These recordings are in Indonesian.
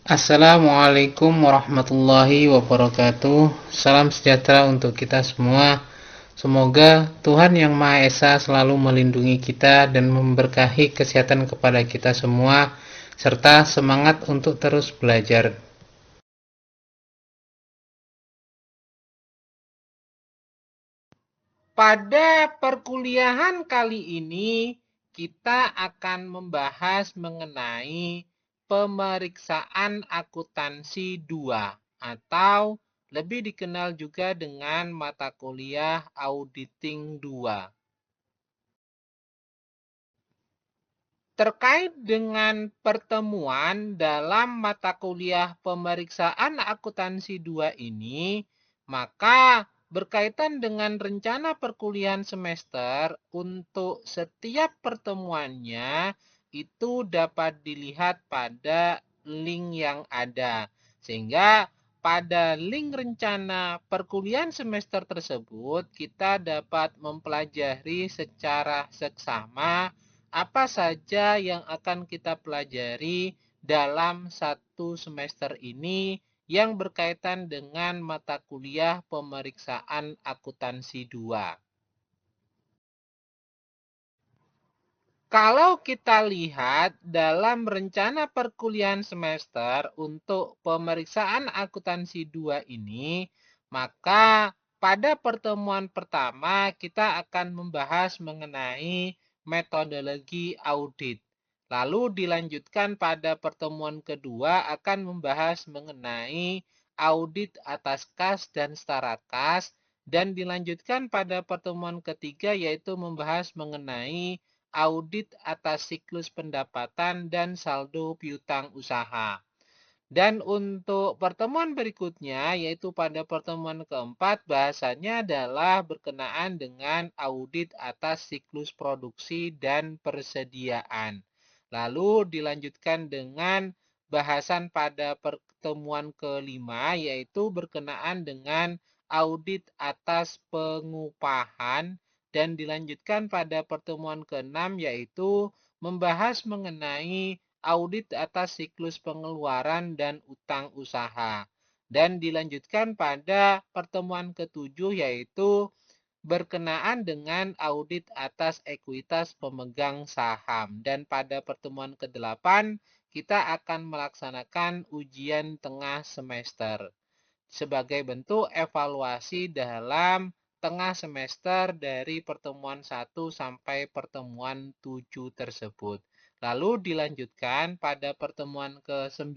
Assalamualaikum warahmatullahi wabarakatuh. Salam sejahtera untuk kita semua. Semoga Tuhan Yang Maha Esa selalu melindungi kita dan memberkahi kesehatan kepada kita semua, serta semangat untuk terus belajar. Pada perkuliahan kali ini, kita akan membahas mengenai pemeriksaan akuntansi 2 atau lebih dikenal juga dengan mata kuliah Auditing 2. Terkait dengan pertemuan dalam mata kuliah pemeriksaan akuntansi 2 ini, maka berkaitan dengan rencana perkuliahan semester untuk setiap pertemuannya itu dapat dilihat pada link yang ada. Sehingga pada link rencana perkuliahan semester tersebut kita dapat mempelajari secara seksama apa saja yang akan kita pelajari dalam satu semester ini yang berkaitan dengan mata kuliah pemeriksaan akuntansi 2. Kalau kita lihat dalam rencana perkuliahan semester untuk pemeriksaan akuntansi 2 ini, maka pada pertemuan pertama kita akan membahas mengenai metodologi audit. Lalu dilanjutkan pada pertemuan kedua akan membahas mengenai audit atas kas dan setara kas, dan dilanjutkan pada pertemuan ketiga yaitu membahas mengenai audit atas siklus pendapatan dan saldo piutang usaha. Dan untuk pertemuan berikutnya, yaitu pada pertemuan keempat, bahasanya adalah berkenaan dengan audit atas siklus produksi dan persediaan. Lalu dilanjutkan dengan bahasan pada pertemuan kelima, yaitu berkenaan dengan audit atas pengupahan, dan dilanjutkan pada pertemuan keenam, yaitu membahas mengenai audit atas siklus pengeluaran dan utang usaha. Dan dilanjutkan pada pertemuan ketujuh yaitu berkenaan dengan audit atas ekuitas pemegang saham. Dan pada pertemuan ke-8 kita akan melaksanakan ujian tengah semester sebagai bentuk evaluasi dalam tengah semester dari pertemuan 1 sampai pertemuan 7 tersebut. Lalu dilanjutkan pada pertemuan ke-9,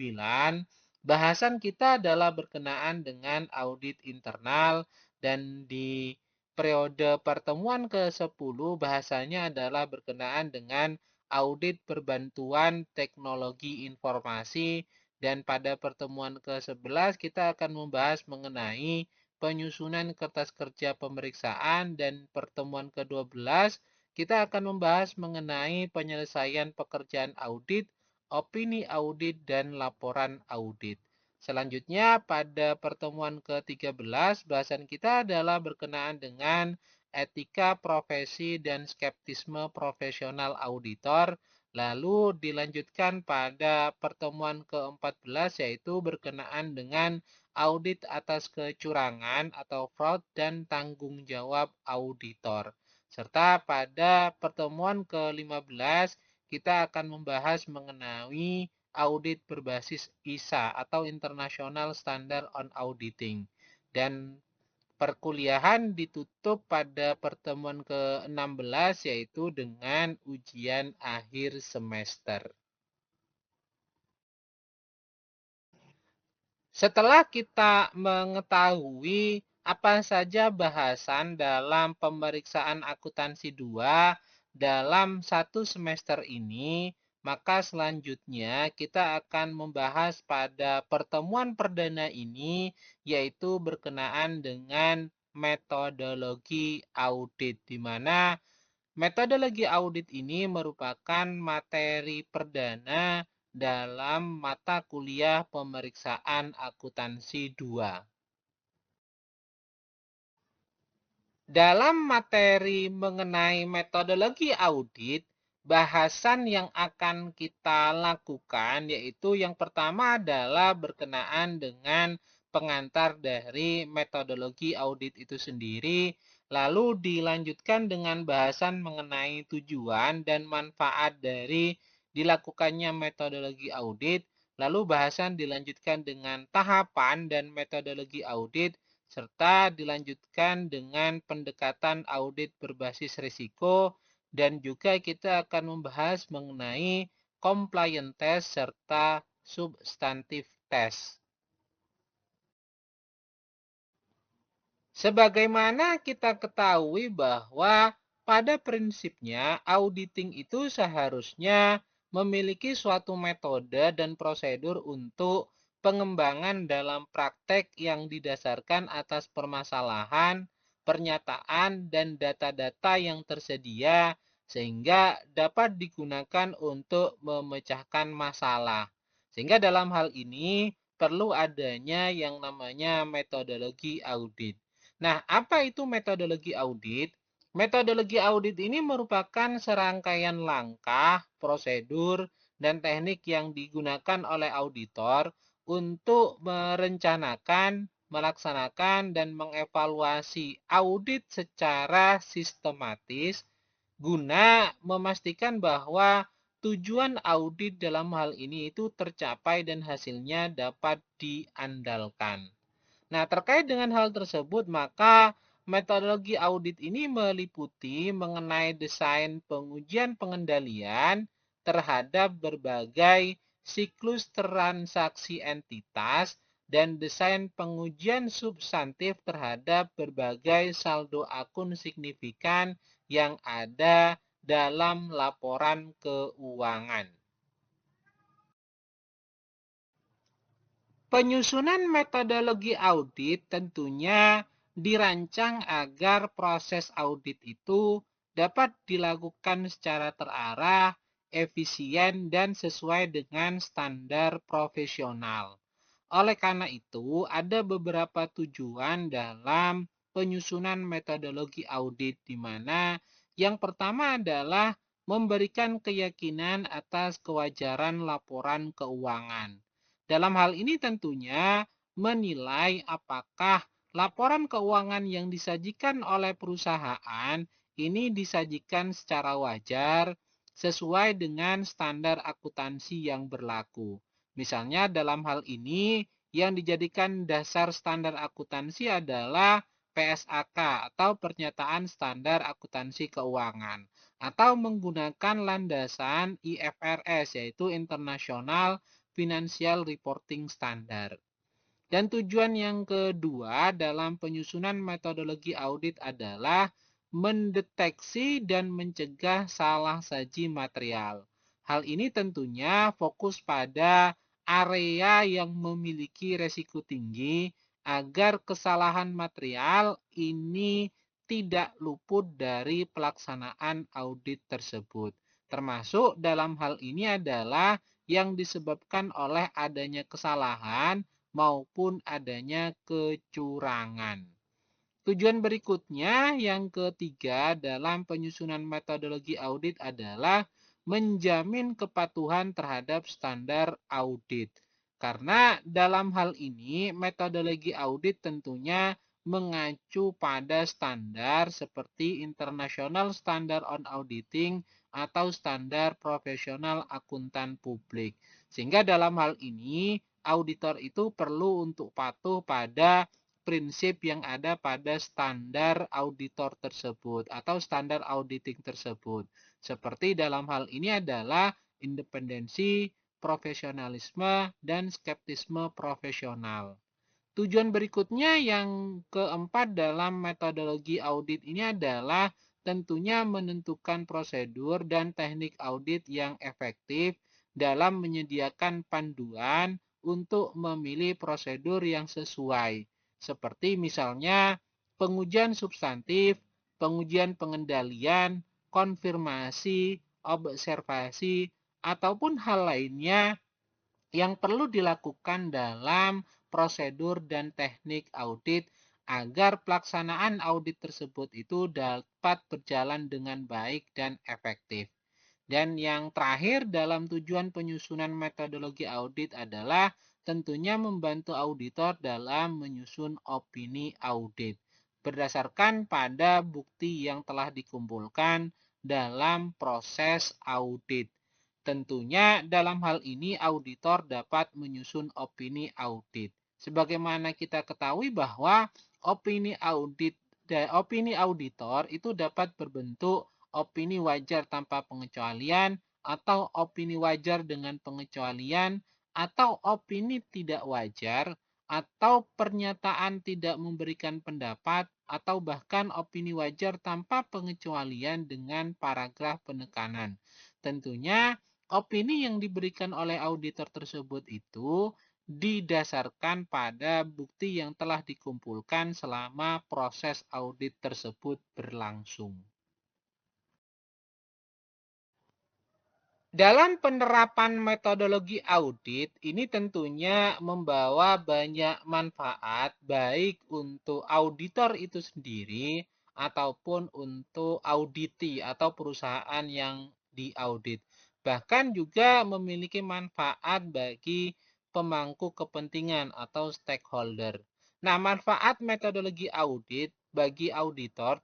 bahasan kita adalah berkenaan dengan audit internal, dan di periode pertemuan ke-10 bahasanya adalah berkenaan dengan audit perbantuan teknologi informasi, dan pada pertemuan ke-11 kita akan membahas mengenai penyusunan kertas kerja pemeriksaan, dan pertemuan ke-12 kita akan membahas mengenai penyelesaian pekerjaan audit, opini audit, dan laporan audit. Selanjutnya pada pertemuan ke-13 bahasan kita adalah berkenaan dengan etika profesi dan skeptisme profesional auditor. Lalu dilanjutkan pada pertemuan ke-14 yaitu berkenaan dengan audit atas kecurangan atau fraud dan tanggung jawab auditor. Serta pada pertemuan ke-15 kita akan membahas mengenai audit berbasis ISA atau International Standard on Auditing. Dan perkuliahan ditutup pada pertemuan ke-16 yaitu dengan ujian akhir semester. Setelah kita mengetahui apa saja bahasan dalam pemeriksaan akuntansi 2 dalam satu semester ini, maka selanjutnya kita akan membahas pada pertemuan perdana ini yaitu berkenaan dengan metodologi audit, di mana metodologi audit ini merupakan materi perdana dalam mata kuliah pemeriksaan akuntansi 2. Dalam materi mengenai metodologi audit, bahasan yang akan kita lakukan yaitu yang pertama adalah berkenaan dengan pengantar dari metodologi audit itu sendiri, lalu dilanjutkan dengan bahasan mengenai tujuan dan manfaat dari dilakukannya metodologi audit, lalu bahasan dilanjutkan dengan tahapan dan metodologi audit, serta dilanjutkan dengan pendekatan audit berbasis risiko, dan juga kita akan membahas mengenai compliance test serta substantif test. Sebagaimana kita ketahui bahwa pada prinsipnya auditing itu seharusnya memiliki suatu metode dan prosedur untuk pengembangan dalam praktek yang didasarkan atas permasalahan, pernyataan, dan data-data yang tersedia sehingga dapat digunakan untuk memecahkan masalah. Sehingga dalam hal ini perlu adanya yang namanya metodologi audit. Nah, apa itu metodologi audit? Metodologi audit ini merupakan serangkaian langkah, prosedur, dan teknik yang digunakan oleh auditor untuk merencanakan, melaksanakan, dan mengevaluasi audit secara sistematis guna memastikan bahwa tujuan audit dalam hal ini itu tercapai dan hasilnya dapat diandalkan. Nah, terkait dengan hal tersebut, maka metodologi audit ini meliputi mengenai desain pengujian pengendalian terhadap berbagai siklus transaksi entitas dan desain pengujian substantif terhadap berbagai saldo akun signifikan yang ada dalam laporan keuangan. Penyusunan metodologi audit tentunya dirancang agar proses audit itu dapat dilakukan secara terarah, efisien, dan sesuai dengan standar profesional. Oleh karena itu, ada beberapa tujuan dalam penyusunan metodologi audit, di mana yang pertama adalah memberikan keyakinan atas kewajaran laporan keuangan. Dalam hal ini tentunya menilai apakah laporan keuangan yang disajikan oleh perusahaan ini disajikan secara wajar sesuai dengan standar akuntansi yang berlaku. Misalnya dalam hal ini yang dijadikan dasar standar akuntansi adalah PSAK atau Pernyataan Standar Akuntansi Keuangan, atau menggunakan landasan IFRS yaitu International Financial Reporting Standard. Dan tujuan yang kedua dalam penyusunan metodologi audit adalah mendeteksi dan mencegah salah saji material. Hal ini tentunya fokus pada area yang memiliki resiko tinggi agar kesalahan material ini tidak luput dari pelaksanaan audit tersebut. Termasuk dalam hal ini adalah yang disebabkan oleh adanya kesalahan maupun adanya kecurangan. Tujuan berikutnya yang ketiga dalam penyusunan metodologi audit adalah menjamin kepatuhan terhadap standar audit. Karena dalam hal ini metodologi audit tentunya mengacu pada standar seperti International Standard on Auditing atau standar profesional akuntan publik. Sehingga dalam hal ini auditor itu perlu untuk patuh pada prinsip yang ada pada standar auditor tersebut atau standar auditing tersebut. Seperti dalam hal ini adalah independensi, profesionalisme, dan skeptisme profesional. Tujuan berikutnya yang keempat dalam metodologi audit ini adalah tentunya menentukan prosedur dan teknik audit yang efektif dalam menyediakan panduan untuk memilih prosedur yang sesuai. Seperti misalnya pengujian substantif, pengujian pengendalian, konfirmasi, observasi, ataupun hal lainnya yang perlu dilakukan dalam prosedur dan teknik audit agar pelaksanaan audit tersebut itu dapat berjalan dengan baik dan efektif. Dan yang terakhir dalam tujuan penyusunan metodologi audit adalah tentunya membantu auditor dalam menyusun opini audit berdasarkan pada bukti yang telah dikumpulkan dalam proses audit. Tentunya dalam hal ini auditor dapat menyusun opini audit. Sebagaimana kita ketahui bahwa opini opini auditor itu dapat berbentuk opini wajar tanpa pengecualian atau opini wajar dengan pengecualian atau opini tidak wajar atau pernyataan tidak memberikan pendapat atau bahkan opini wajar tanpa pengecualian dengan paragraf penekanan. Tentunya opini yang diberikan oleh auditor tersebut itu didasarkan pada bukti yang telah dikumpulkan selama proses audit tersebut berlangsung. Dalam penerapan metodologi audit, ini tentunya membawa banyak manfaat baik untuk auditor itu sendiri ataupun untuk auditi atau perusahaan yang diaudit. Bahkan juga memiliki manfaat bagi pemangku kepentingan atau stakeholder. Nah, manfaat metodologi audit bagi auditor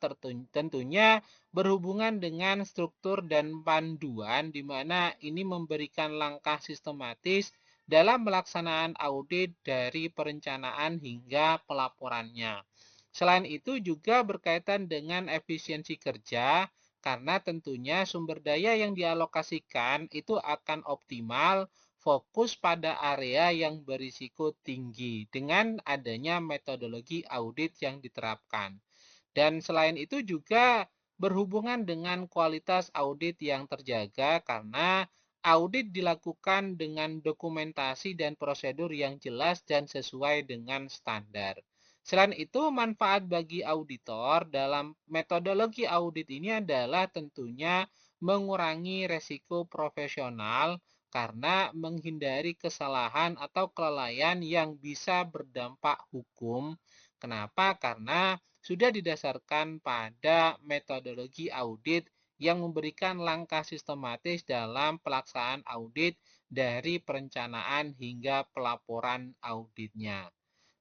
tentunya berhubungan dengan struktur dan panduan di mana ini memberikan langkah sistematis dalam pelaksanaan audit dari perencanaan hingga pelaporannya. Selain itu juga berkaitan dengan efisiensi kerja karena tentunya sumber daya yang dialokasikan itu akan optimal fokus pada area yang berisiko tinggi dengan adanya metodologi audit yang diterapkan. Dan selain itu juga berhubungan dengan kualitas audit yang terjaga karena audit dilakukan dengan dokumentasi dan prosedur yang jelas dan sesuai dengan standar. Selain itu, manfaat bagi auditor dalam metodologi audit ini adalah tentunya mengurangi resiko profesional karena menghindari kesalahan atau kelalaian yang bisa berdampak hukum. Kenapa? Karena sudah didasarkan pada metodologi audit yang memberikan langkah sistematis dalam pelaksanaan audit dari perencanaan hingga pelaporan auditnya.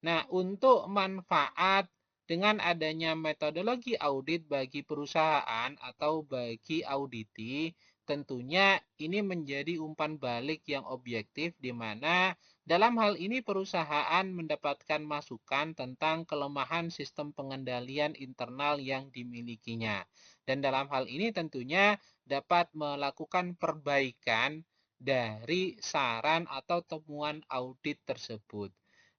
Nah, untuk manfaat dengan adanya metodologi audit bagi perusahaan atau bagi auditi, tentunya ini menjadi umpan balik yang objektif di mana dalam hal ini perusahaan mendapatkan masukan tentang kelemahan sistem pengendalian internal yang dimilikinya. Dan dalam hal ini tentunya dapat melakukan perbaikan dari saran atau temuan audit tersebut.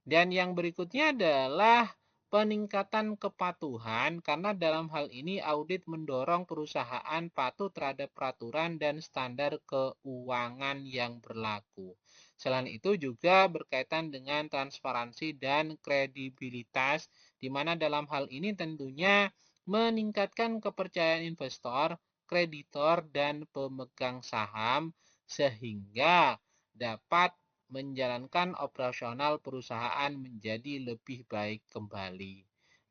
Dan yang berikutnya adalah peningkatan kepatuhan karena dalam hal ini audit mendorong perusahaan patuh terhadap peraturan dan standar keuangan yang berlaku. Selain itu juga berkaitan dengan transparansi dan kredibilitas di mana dalam hal ini tentunya meningkatkan kepercayaan investor, kreditor, dan pemegang saham sehingga dapat menjalankan operasional perusahaan menjadi lebih baik kembali.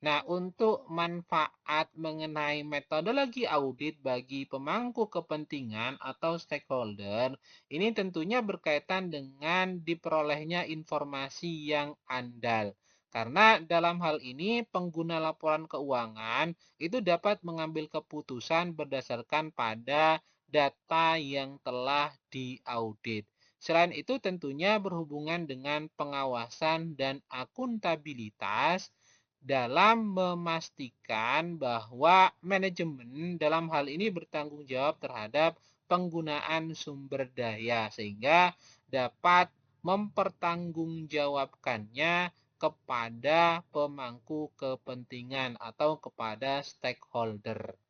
Nah, untuk manfaat mengenai metodologi audit bagi pemangku kepentingan atau stakeholder, ini tentunya berkaitan dengan diperolehnya informasi yang andal. Karena dalam hal ini pengguna laporan keuangan itu dapat mengambil keputusan berdasarkan pada data yang telah diaudit. Selain itu tentunya berhubungan dengan pengawasan dan akuntabilitas dalam memastikan bahwa manajemen dalam hal ini bertanggung jawab terhadap penggunaan sumber daya sehingga dapat mempertanggungjawabkannya kepada pemangku kepentingan atau kepada stakeholder.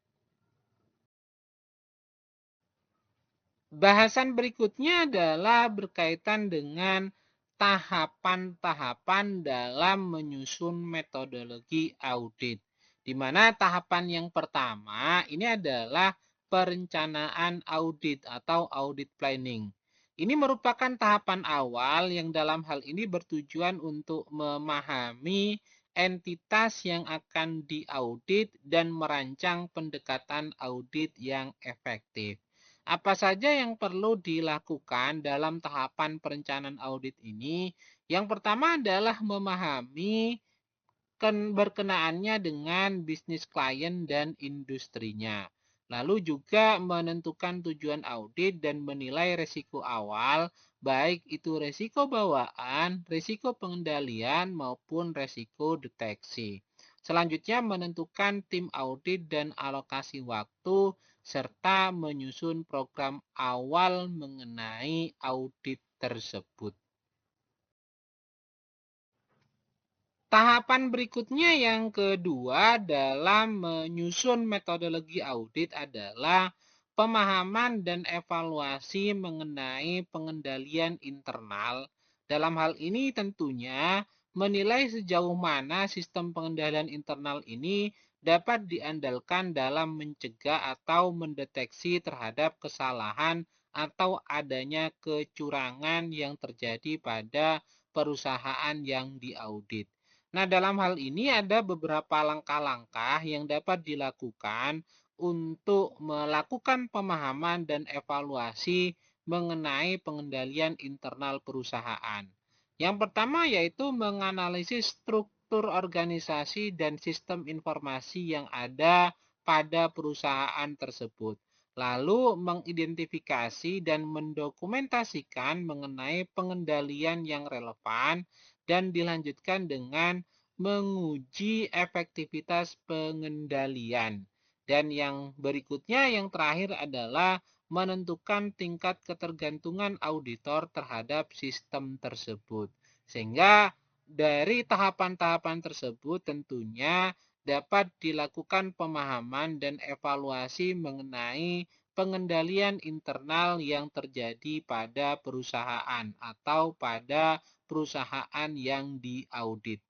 Bahasan berikutnya adalah berkaitan dengan tahapan-tahapan dalam menyusun metodologi audit. Di mana tahapan yang pertama ini adalah perencanaan audit atau audit planning. Ini merupakan tahapan awal yang dalam hal ini bertujuan untuk memahami entitas yang akan diaudit dan merancang pendekatan audit yang efektif. Apa saja yang perlu dilakukan dalam tahapan perencanaan audit ini? Yang pertama adalah memahami berkenaannya dengan bisnis klien dan industrinya. Lalu juga menentukan tujuan audit dan menilai resiko awal, baik itu resiko bawaan, resiko pengendalian, maupun resiko deteksi. Selanjutnya menentukan tim audit dan alokasi waktu, serta menyusun program awal mengenai audit tersebut. Tahapan berikutnya yang kedua dalam menyusun metodologi audit adalah pemahaman dan evaluasi mengenai pengendalian internal. Dalam hal ini tentunya menilai sejauh mana sistem pengendalian internal ini dapat diandalkan dalam mencegah atau mendeteksi terhadap kesalahan atau adanya kecurangan yang terjadi pada perusahaan yang diaudit. Nah, dalam hal ini ada beberapa langkah-langkah yang dapat dilakukan untuk melakukan pemahaman dan evaluasi mengenai pengendalian internal perusahaan. Yang pertama yaitu menganalisis struktur organisasi dan sistem informasi yang ada pada perusahaan tersebut. Lalu mengidentifikasi dan mendokumentasikan mengenai pengendalian yang relevan dan dilanjutkan dengan menguji efektivitas pengendalian. Dan yang berikutnya, yang terakhir adalah menentukan tingkat ketergantungan auditor terhadap sistem tersebut. Sehingga dari tahapan-tahapan tersebut tentunya dapat dilakukan pemahaman dan evaluasi mengenai pengendalian internal yang terjadi pada perusahaan atau pada perusahaan yang diaudit.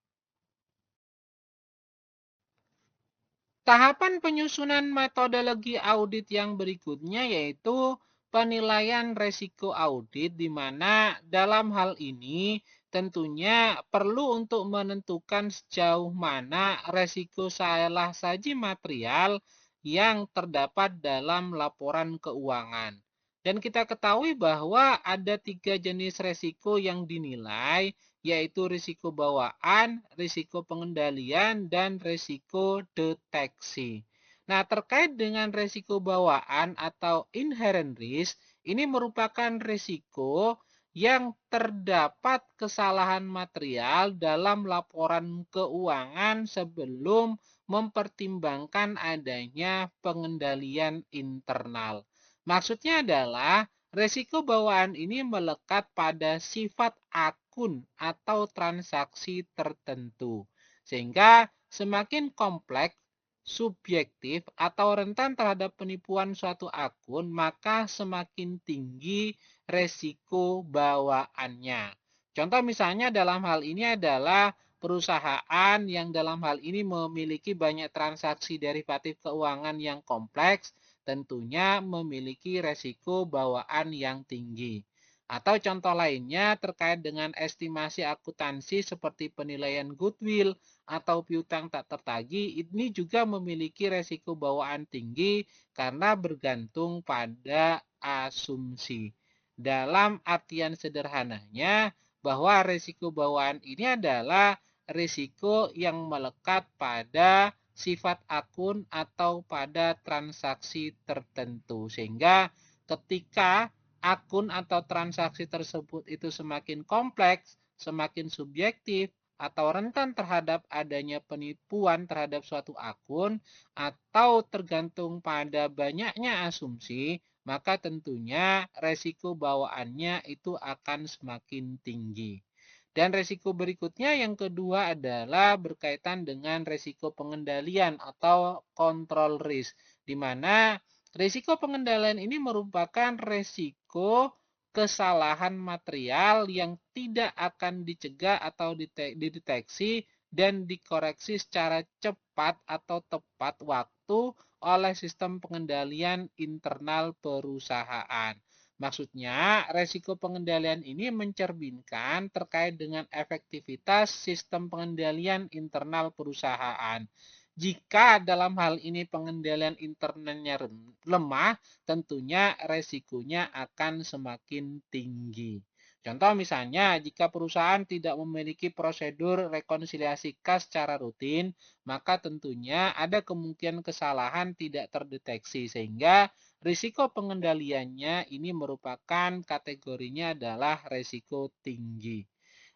Tahapan penyusunan metodologi audit yang berikutnya yaitu penilaian resiko audit, di mana dalam hal ini tentunya perlu untuk menentukan sejauh mana resiko salah saji material yang terdapat dalam laporan keuangan. Dan kita ketahui bahwa ada 3 jenis resiko yang dinilai, yaitu risiko bawaan, risiko pengendalian, dan risiko deteksi. Nah, terkait dengan risiko bawaan atau inherent risk, ini merupakan risiko yang terdapat kesalahan material dalam laporan keuangan sebelum mempertimbangkan adanya pengendalian internal. Maksudnya adalah risiko bawaan ini melekat pada sifat akun atau transaksi tertentu, sehingga semakin kompleks, subjektif, atau rentan terhadap penipuan suatu akun, maka semakin tinggi resiko bawaannya. Contoh misalnya dalam hal ini adalah perusahaan yang dalam hal ini memiliki banyak transaksi derivatif keuangan yang kompleks, tentunya memiliki resiko bawaan yang tinggi. Atau contoh lainnya terkait dengan estimasi akuntansi seperti penilaian goodwill atau piutang tak tertagih, ini juga memiliki resiko bawaan tinggi karena bergantung pada asumsi. Dalam artian sederhananya, bahwa risiko bawaan ini adalah risiko yang melekat pada sifat akun atau pada transaksi tertentu. Sehingga ketika akun atau transaksi tersebut itu semakin kompleks, semakin subjektif, atau rentan terhadap adanya penipuan terhadap suatu akun, atau tergantung pada banyaknya asumsi, maka tentunya resiko bawaannya itu akan semakin tinggi. Dan resiko berikutnya yang kedua adalah berkaitan dengan resiko pengendalian atau control risk, di mana risiko pengendalian ini merupakan risiko kesalahan material yang tidak akan dicegah atau dideteksi dan dikoreksi secara cepat atau tepat waktu oleh sistem pengendalian internal perusahaan. Maksudnya, resiko pengendalian ini mencerminkan terkait dengan efektivitas sistem pengendalian internal perusahaan. Jika dalam hal ini pengendalian internalnya lemah, tentunya resikonya akan semakin tinggi. Contoh misalnya, jika perusahaan tidak memiliki prosedur rekonsiliasi kas secara rutin, maka tentunya ada kemungkinan kesalahan tidak terdeteksi, sehingga risiko pengendaliannya ini merupakan kategorinya adalah risiko tinggi.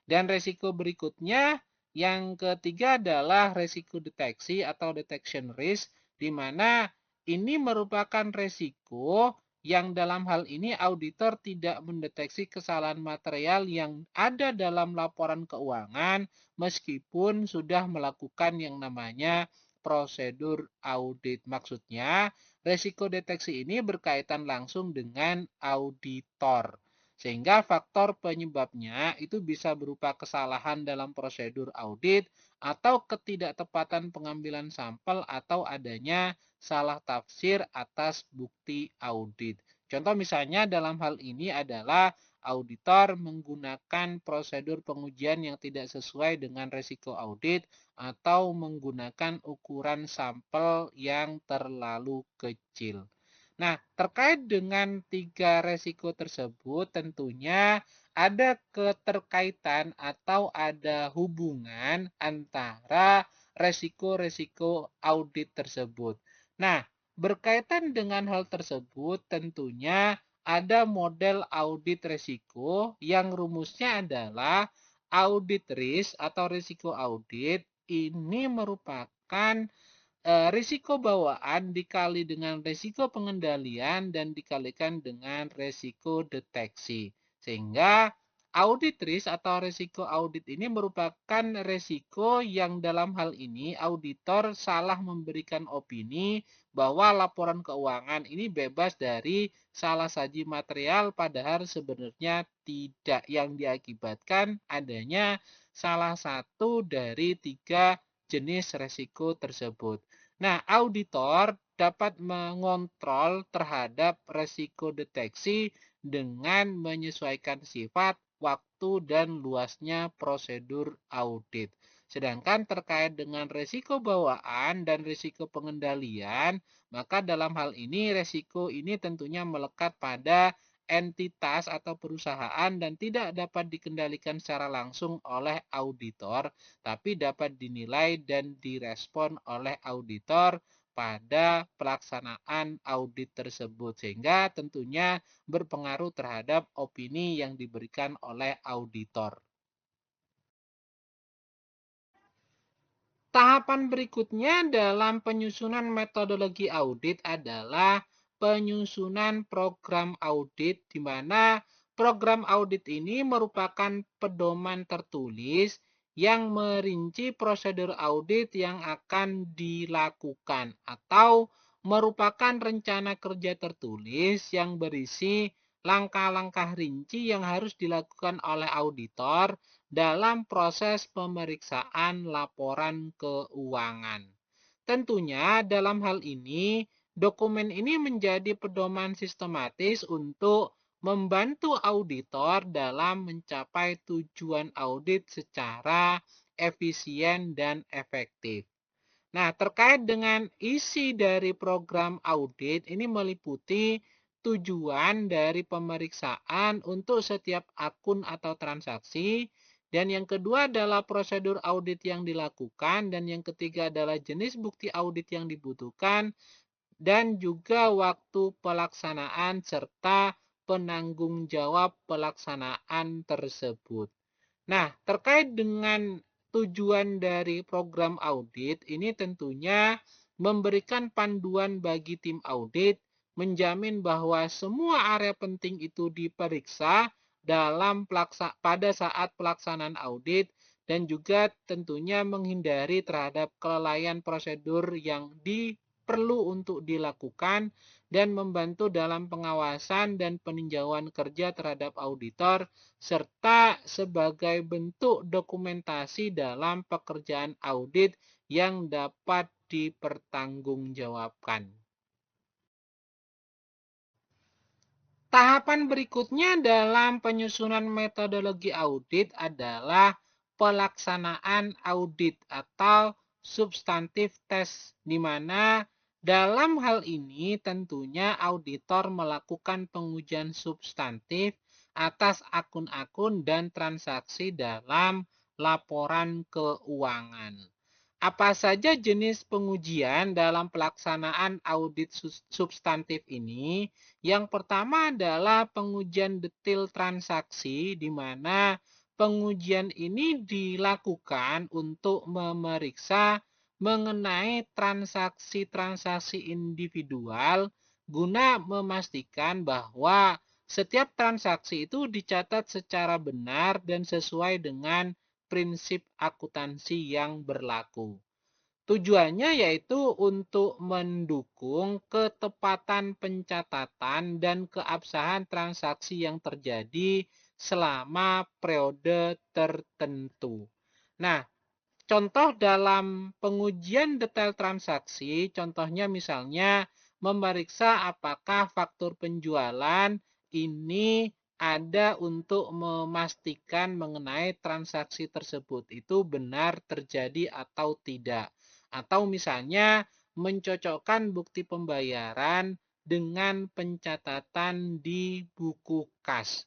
Dan risiko berikutnya yang ketiga adalah risiko deteksi atau detection risk, di mana ini merupakan risiko yang dalam hal ini auditor tidak mendeteksi kesalahan material yang ada dalam laporan keuangan meskipun sudah melakukan yang namanya prosedur audit. Maksudnya, risiko deteksi ini berkaitan langsung dengan auditor. Sehingga faktor penyebabnya itu bisa berupa kesalahan dalam prosedur audit atau ketidaktepatan pengambilan sampel atau adanya salah tafsir atas bukti audit. Contoh misalnya dalam hal ini adalah auditor menggunakan prosedur pengujian yang tidak sesuai dengan risiko audit atau menggunakan ukuran sampel yang terlalu kecil. Nah, terkait dengan tiga resiko tersebut, tentunya ada keterkaitan atau ada hubungan antara resiko-resiko audit tersebut. Nah, berkaitan dengan hal tersebut, tentunya ada model audit resiko yang rumusnya adalah audit risk atau risiko audit. Ini merupakan risiko bawaan dikali dengan risiko pengendalian dan dikalikan dengan risiko deteksi. Sehingga audit risk atau risiko audit ini merupakan risiko yang dalam hal ini auditor salah memberikan opini bahwa laporan keuangan ini bebas dari salah saji material padahal sebenarnya tidak, yang diakibatkan adanya salah satu dari tiga jenis risiko tersebut. Nah, auditor dapat mengontrol terhadap risiko deteksi dengan menyesuaikan sifat, waktu, dan luasnya prosedur audit. Sedangkan terkait dengan risiko bawaan dan risiko pengendalian, maka dalam hal ini risiko ini tentunya melekat pada entitas atau perusahaan dan tidak dapat dikendalikan secara langsung oleh auditor, tapi dapat dinilai dan direspon oleh auditor pada pelaksanaan audit tersebut, sehingga tentunya berpengaruh terhadap opini yang diberikan oleh auditor. Tahapan berikutnya dalam penyusunan metodologi audit adalah penyusunan program audit, di mana program audit ini merupakan pedoman tertulis yang merinci prosedur audit yang akan dilakukan atau merupakan rencana kerja tertulis yang berisi langkah-langkah rinci yang harus dilakukan oleh auditor dalam proses pemeriksaan laporan keuangan. Tentunya dalam hal ini, dokumen ini menjadi pedoman sistematis untuk membantu auditor dalam mencapai tujuan audit secara efisien dan efektif. Nah, terkait dengan isi dari program audit, ini meliputi tujuan dari pemeriksaan untuk setiap akun atau transaksi, dan yang kedua adalah prosedur audit yang dilakukan, dan yang ketiga adalah jenis bukti audit yang dibutuhkan, dan juga waktu pelaksanaan serta penanggung jawab pelaksanaan tersebut. Nah, terkait dengan tujuan dari program audit, ini tentunya memberikan panduan bagi tim audit, menjamin bahwa semua area penting itu diperiksa pada saat pelaksanaan audit, dan juga tentunya menghindari terhadap kelalaian prosedur yang perlu untuk dilakukan, dan membantu dalam pengawasan dan peninjauan kerja terhadap auditor, serta sebagai bentuk dokumentasi dalam pekerjaan audit yang dapat dipertanggungjawabkan. Tahapan berikutnya dalam penyusunan metodologi audit adalah pelaksanaan audit atau substantif tes, di mana dalam hal ini tentunya auditor melakukan pengujian substantif atas akun-akun dan transaksi dalam laporan keuangan. Apa saja jenis pengujian dalam pelaksanaan audit substantif ini? Yang pertama adalah pengujian detail transaksi, di mana pengujian ini dilakukan untuk memeriksa mengenai transaksi-transaksi individual guna memastikan bahwa setiap transaksi itu dicatat secara benar dan sesuai dengan prinsip akuntansi yang berlaku. Tujuannya yaitu untuk mendukung ketepatan pencatatan dan keabsahan transaksi yang terjadi selama periode tertentu. Nah, contoh dalam pengujian detail transaksi, contohnya misalnya memeriksa apakah faktur penjualan ini ada untuk memastikan mengenai transaksi tersebut itu benar terjadi atau tidak. Atau misalnya mencocokkan bukti pembayaran dengan pencatatan di buku kas.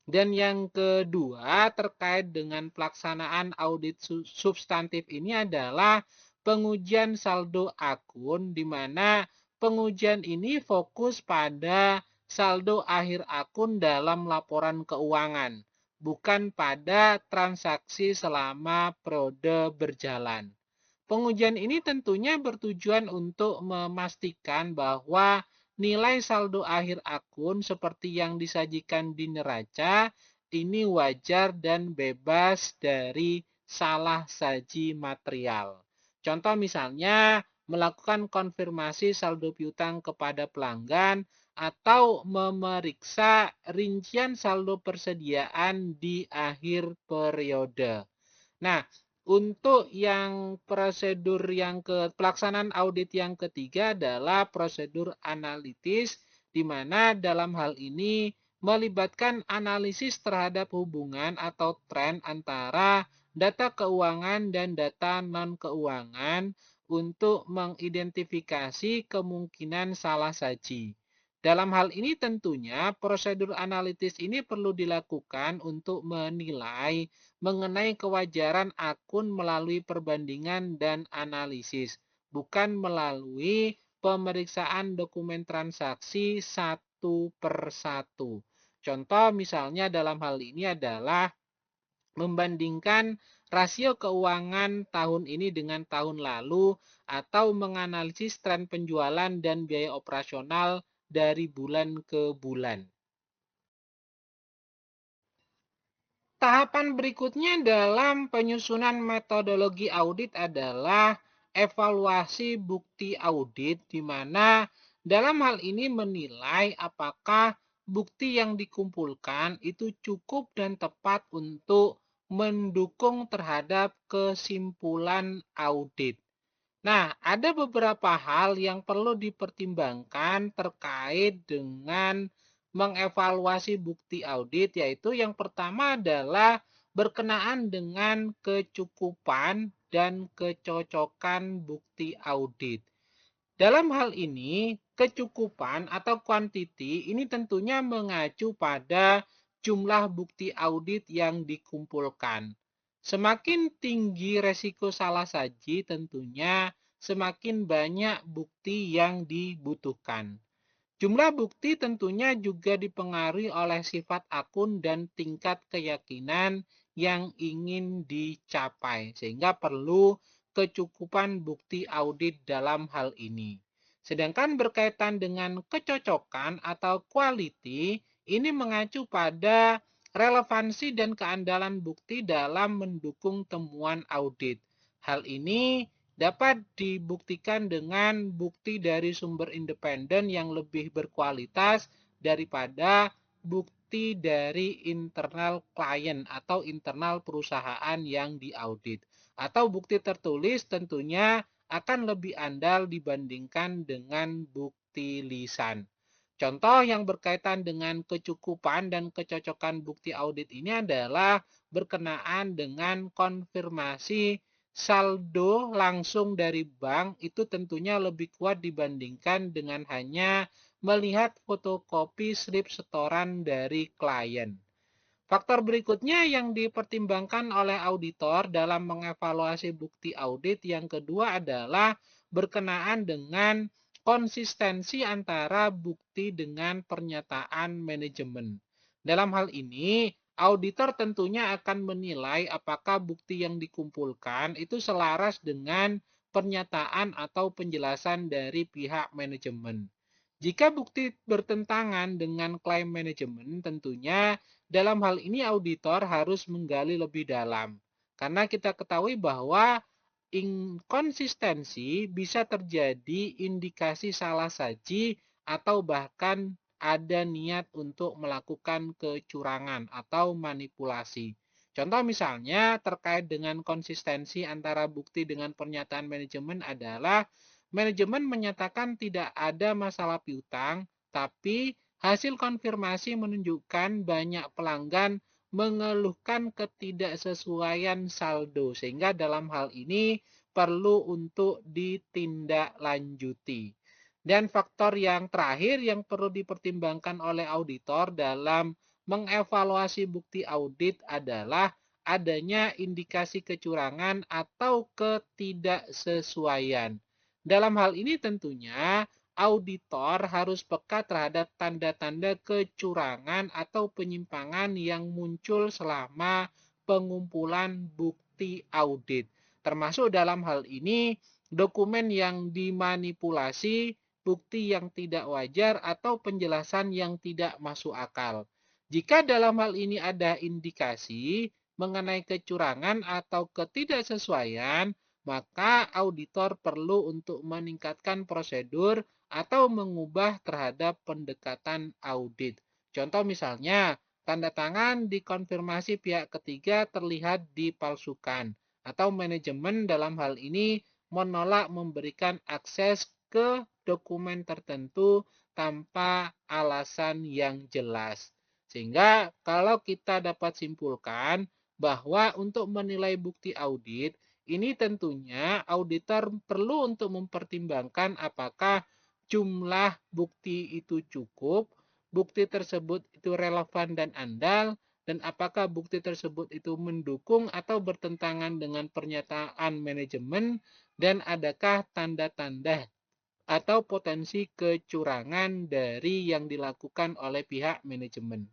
Dan yang kedua terkait dengan pelaksanaan audit substantif ini adalah pengujian saldo akun, di mana pengujian ini fokus pada saldo akhir akun dalam laporan keuangan, bukan pada transaksi selama periode berjalan. Pengujian ini tentunya bertujuan untuk memastikan bahwa nilai saldo akhir akun seperti yang disajikan di neraca ini wajar dan bebas dari salah saji material. Contoh misalnya melakukan konfirmasi saldo piutang kepada pelanggan atau memeriksa rincian saldo persediaan di akhir periode. Nah, untuk yang prosedur yang pelaksanaan audit yang ketiga adalah prosedur analitis, di mana dalam hal ini melibatkan analisis terhadap hubungan atau tren antara data keuangan dan data non-keuangan untuk mengidentifikasi kemungkinan salah saji. Dalam hal ini tentunya prosedur analitis ini perlu dilakukan untuk menilai mengenai kewajaran akun melalui perbandingan dan analisis, bukan melalui pemeriksaan dokumen transaksi satu per satu. Contoh misalnya dalam hal ini adalah membandingkan rasio keuangan tahun ini dengan tahun lalu atau menganalisis tren penjualan dan biaya operasional dari bulan ke bulan. Tahapan berikutnya dalam penyusunan metodologi audit adalah evaluasi bukti audit, di mana dalam hal ini menilai apakah bukti yang dikumpulkan itu cukup dan tepat untuk mendukung terhadap kesimpulan audit. Nah, ada beberapa hal yang perlu dipertimbangkan terkait dengan mengevaluasi bukti audit, yaitu yang pertama adalah berkenaan dengan kecukupan dan kecocokan bukti audit. Dalam hal ini, kecukupan atau quantity ini tentunya mengacu pada jumlah bukti audit yang dikumpulkan. Semakin tinggi resiko salah saji, tentunya semakin banyak bukti yang dibutuhkan. Jumlah bukti tentunya juga dipengaruhi oleh sifat akun dan tingkat keyakinan yang ingin dicapai, sehingga perlu kecukupan bukti audit dalam hal ini. Sedangkan berkaitan dengan kecocokan atau quality, ini mengacu pada relevansi dan keandalan bukti dalam mendukung temuan audit. Hal ini dapat dibuktikan dengan bukti dari sumber independen yang lebih berkualitas daripada bukti dari internal klien atau internal perusahaan yang diaudit. Atau bukti tertulis tentunya akan lebih andal dibandingkan dengan bukti lisan. Contoh yang berkaitan dengan kecukupan dan kecocokan bukti audit ini adalah berkenaan dengan konfirmasi saldo langsung dari bank itu tentunya lebih kuat dibandingkan dengan hanya melihat fotokopi slip setoran dari klien. Faktor berikutnya yang dipertimbangkan oleh auditor dalam mengevaluasi bukti audit yang kedua adalah berkenaan dengan konsistensi antara bukti dengan pernyataan manajemen. Dalam hal ini, auditor tentunya akan menilai apakah bukti yang dikumpulkan itu selaras dengan pernyataan atau penjelasan dari pihak manajemen. Jika bukti bertentangan dengan klaim manajemen, tentunya dalam hal ini auditor harus menggali lebih dalam. Karena kita ketahui bahwa inkonsistensi bisa terjadi indikasi salah saji atau bahkan ada niat untuk melakukan kecurangan atau manipulasi. Contoh misalnya terkait dengan konsistensi antara bukti dengan pernyataan manajemen adalah manajemen menyatakan tidak ada masalah piutang, tapi hasil konfirmasi menunjukkan banyak pelanggan mengeluhkan ketidaksesuaian saldo, sehingga dalam hal ini perlu untuk ditindaklanjuti. Dan faktor yang terakhir yang perlu dipertimbangkan oleh auditor dalam mengevaluasi bukti audit adalah adanya indikasi kecurangan atau ketidaksesuaian. Dalam hal ini tentunya auditor harus peka terhadap tanda-tanda kecurangan atau penyimpangan yang muncul selama pengumpulan bukti audit. Termasuk dalam hal ini dokumen yang dimanipulasi, bukti yang tidak wajar, atau penjelasan yang tidak masuk akal. Jika dalam hal ini ada indikasi mengenai kecurangan atau ketidaksesuaian, maka auditor perlu untuk meningkatkan prosedur atau mengubah terhadap pendekatan audit. Contoh misalnya, tanda tangan dikonfirmasi pihak ketiga terlihat dipalsukan, atau manajemen dalam hal ini menolak memberikan akses ke dokumen tertentu tanpa alasan yang jelas. Sehingga kalau kita dapat simpulkan bahwa untuk menilai bukti audit, ini tentunya auditor perlu untuk mempertimbangkan apakah jumlah bukti itu cukup, bukti tersebut itu relevan dan andal, dan apakah bukti tersebut itu mendukung atau bertentangan dengan pernyataan manajemen, dan adakah tanda-tanda atau potensi kecurangan dari yang dilakukan oleh pihak manajemen.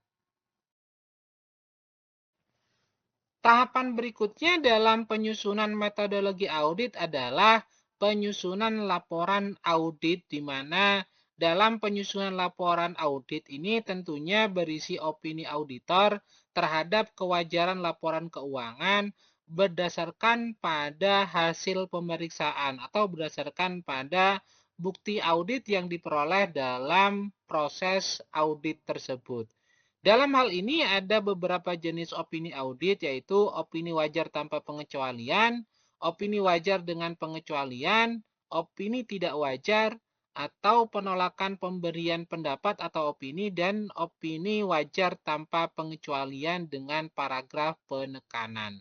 Tahapan berikutnya dalam penyusunan metodologi audit adalah penyusunan laporan audit, di mana dalam penyusunan laporan audit ini tentunya berisi opini auditor terhadap kewajaran laporan keuangan berdasarkan pada hasil pemeriksaan atau berdasarkan pada bukti audit yang diperoleh dalam proses audit tersebut. Dalam hal ini ada beberapa jenis opini audit, yaitu opini wajar tanpa pengecualian, opini wajar dengan pengecualian, opini tidak wajar, atau penolakan pemberian pendapat atau opini, dan opini wajar tanpa pengecualian dengan paragraf penekanan.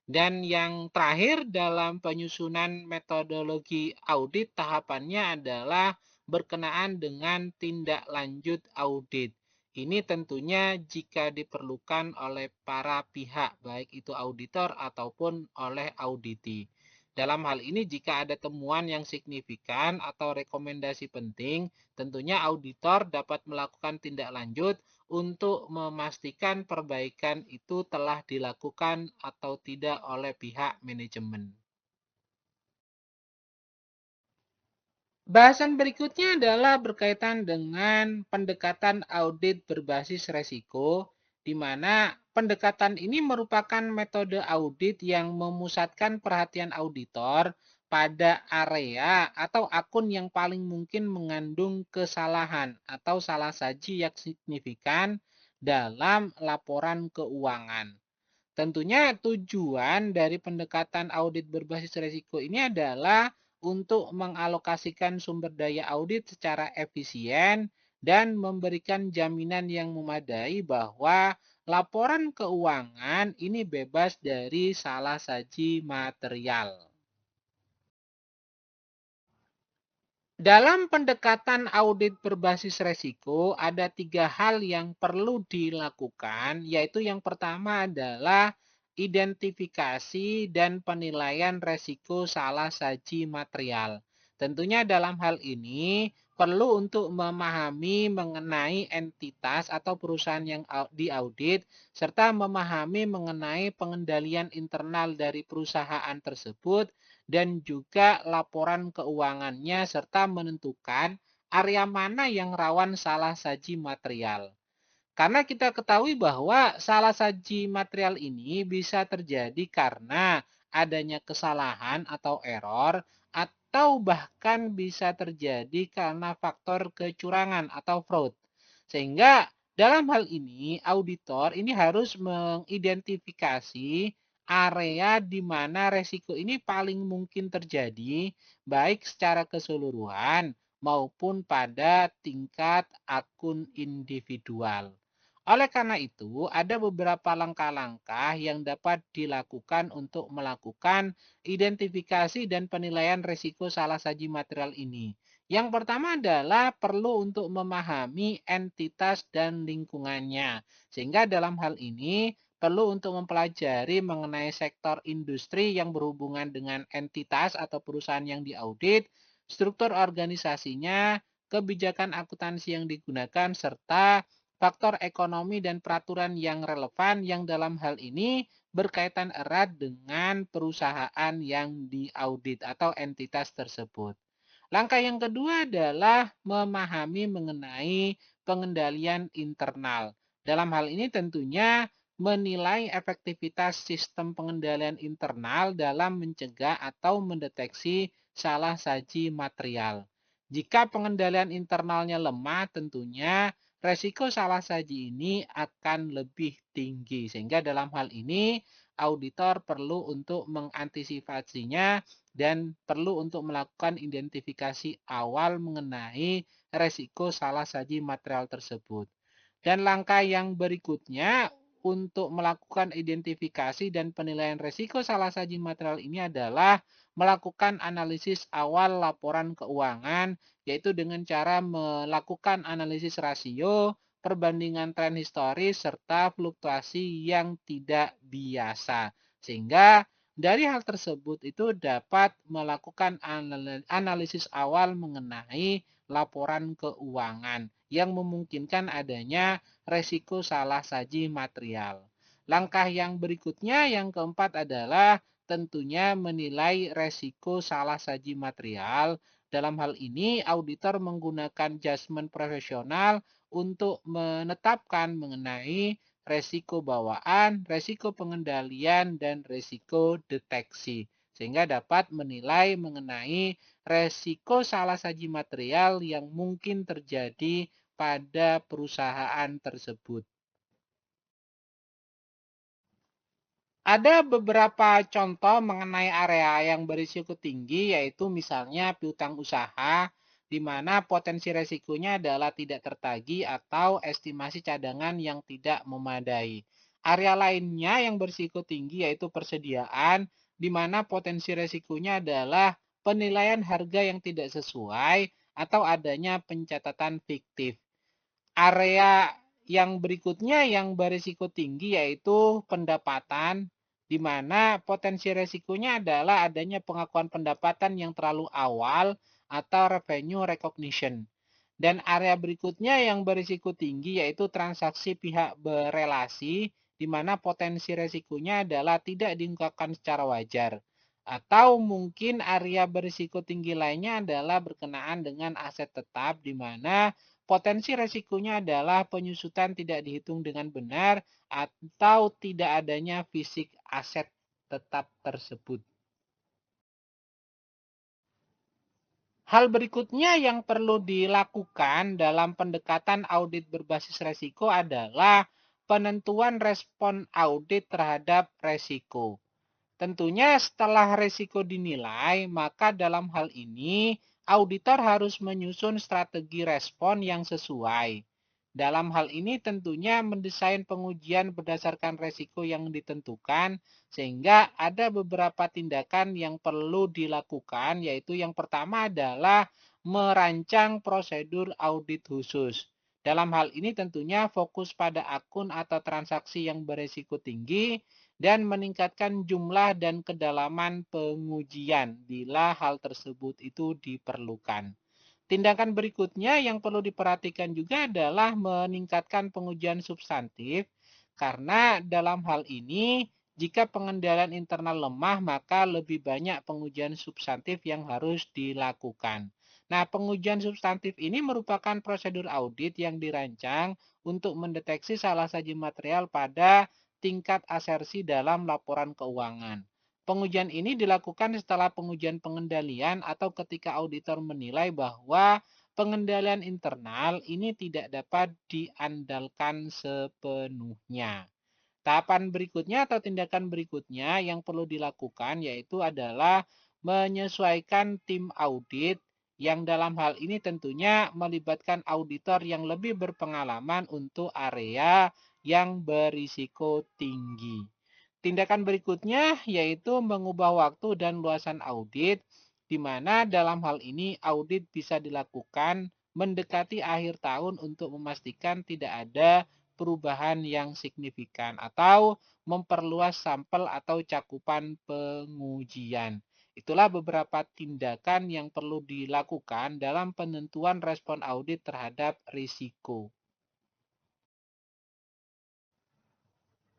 Dan yang terakhir dalam penyusunan metodologi audit, tahapannya adalah berkenaan dengan tindak lanjut audit. Ini tentunya jika diperlukan oleh para pihak, baik itu auditor ataupun oleh auditi. Dalam hal ini jika ada temuan yang signifikan atau rekomendasi penting, tentunya auditor dapat melakukan tindak lanjut untuk memastikan perbaikan itu telah dilakukan atau tidak oleh pihak manajemen. Bahasan berikutnya adalah berkaitan dengan pendekatan audit berbasis resiko, di mana pendekatan ini merupakan metode audit yang memusatkan perhatian auditor pada area atau akun yang paling mungkin mengandung kesalahan atau salah saji yang signifikan dalam laporan keuangan. Tentunya tujuan dari pendekatan audit berbasis risiko ini adalah untuk mengalokasikan sumber daya audit secara efisien dan memberikan jaminan yang memadai bahwa laporan keuangan ini bebas dari salah saji material. Dalam pendekatan audit berbasis resiko, ada 3 hal yang perlu dilakukan, yaitu yang pertama adalah identifikasi dan penilaian resiko salah saji material. Tentunya dalam hal ini perlu untuk memahami mengenai entitas atau perusahaan yang diaudit, serta memahami mengenai pengendalian internal dari perusahaan tersebut, dan juga laporan keuangannya serta menentukan area mana yang rawan salah saji material. Karena kita ketahui bahwa salah saji material ini bisa terjadi karena adanya kesalahan atau error, atau bahkan bisa terjadi karena faktor kecurangan atau fraud. Sehingga dalam hal ini auditor ini harus mengidentifikasi area di mana resiko ini paling mungkin terjadi, baik secara keseluruhan maupun pada tingkat akun individual. Oleh karena itu, ada beberapa langkah-langkah yang dapat dilakukan untuk melakukan identifikasi dan penilaian risiko salah saji material ini. Yang pertama adalah perlu untuk memahami entitas dan lingkungannya. Sehingga dalam hal ini perlu untuk mempelajari mengenai sektor industri yang berhubungan dengan entitas atau perusahaan yang diaudit, struktur organisasinya, kebijakan akuntansi yang digunakan, serta faktor ekonomi dan peraturan yang relevan yang dalam hal ini berkaitan erat dengan perusahaan yang diaudit atau entitas tersebut. Langkah yang kedua adalah memahami mengenai pengendalian internal. Dalam hal ini tentunya menilai efektivitas sistem pengendalian internal dalam mencegah atau mendeteksi salah saji material. Jika pengendalian internalnya lemah, tentunya resiko salah saji ini akan lebih tinggi. Sehingga dalam hal ini, auditor perlu untuk mengantisipasinya dan perlu untuk melakukan identifikasi awal mengenai resiko salah saji material tersebut. Dan langkah yang berikutnya untuk melakukan identifikasi dan penilaian resiko salah saji material ini adalah melakukan analisis awal laporan keuangan, yaitu dengan cara melakukan analisis rasio, perbandingan tren historis, serta fluktuasi yang tidak biasa. Sehingga dari hal tersebut itu dapat melakukan analisis awal mengenai laporan keuangan yang memungkinkan adanya resiko salah saji material. Langkah yang berikutnya yang keempat adalah tentunya menilai resiko salah saji material. Dalam hal ini, auditor menggunakan judgement profesional untuk menetapkan mengenai resiko bawaan, resiko pengendalian, dan resiko deteksi. Sehingga dapat menilai mengenai resiko salah saji material yang mungkin terjadi pada perusahaan tersebut. Ada beberapa contoh mengenai area yang berisiko tinggi, yaitu misalnya piutang usaha, di mana potensi resikonya adalah tidak tertagih atau estimasi cadangan yang tidak memadai. Area lainnya yang berisiko tinggi yaitu persediaan, di mana potensi resikonya adalah penilaian harga yang tidak sesuai atau adanya pencatatan fiktif. Area yang berikutnya yang berisiko tinggi yaitu pendapatan, di mana potensi resikonya adalah adanya pengakuan pendapatan yang terlalu awal atau revenue recognition. Dan area berikutnya yang berisiko tinggi yaitu transaksi pihak berelasi, di mana potensi resikonya adalah tidak diungkapkan secara wajar. Atau mungkin area berisiko tinggi lainnya adalah berkenaan dengan aset tetap, di mana potensi resikonya adalah penyusutan tidak dihitung dengan benar atau tidak adanya fisik aset tetap tersebut. Hal berikutnya yang perlu dilakukan dalam pendekatan audit berbasis resiko adalah penentuan respon audit terhadap resiko. Tentunya setelah resiko dinilai, maka dalam hal ini auditor harus menyusun strategi respon yang sesuai. Dalam hal ini tentunya mendesain pengujian berdasarkan resiko yang ditentukan, sehingga ada beberapa tindakan yang perlu dilakukan, yaitu yang pertama adalah merancang prosedur audit khusus. Dalam hal ini tentunya fokus pada akun atau transaksi yang beresiko tinggi dan meningkatkan jumlah dan kedalaman pengujian bila hal tersebut itu diperlukan. Tindakan berikutnya yang perlu diperhatikan juga adalah meningkatkan pengujian substantif, karena dalam hal ini jika pengendalian internal lemah, maka lebih banyak pengujian substantif yang harus dilakukan. Nah, pengujian substantif ini merupakan prosedur audit yang dirancang untuk mendeteksi salah satu material pada tingkat asersi dalam laporan keuangan. Pengujian ini dilakukan setelah pengujian pengendalian atau ketika auditor menilai bahwa pengendalian internal ini tidak dapat diandalkan sepenuhnya. Tahapan berikutnya atau tindakan berikutnya yang perlu dilakukan yaitu adalah menyesuaikan tim audit yang dalam hal ini tentunya melibatkan auditor yang lebih berpengalaman untuk area yang berisiko tinggi. Tindakan berikutnya yaitu mengubah waktu dan luasan audit, di mana dalam hal ini audit bisa dilakukan mendekati akhir tahun untuk memastikan tidak ada perubahan yang signifikan atau memperluas sampel atau cakupan pengujian. Itulah beberapa tindakan yang perlu dilakukan dalam penentuan respon audit terhadap risiko.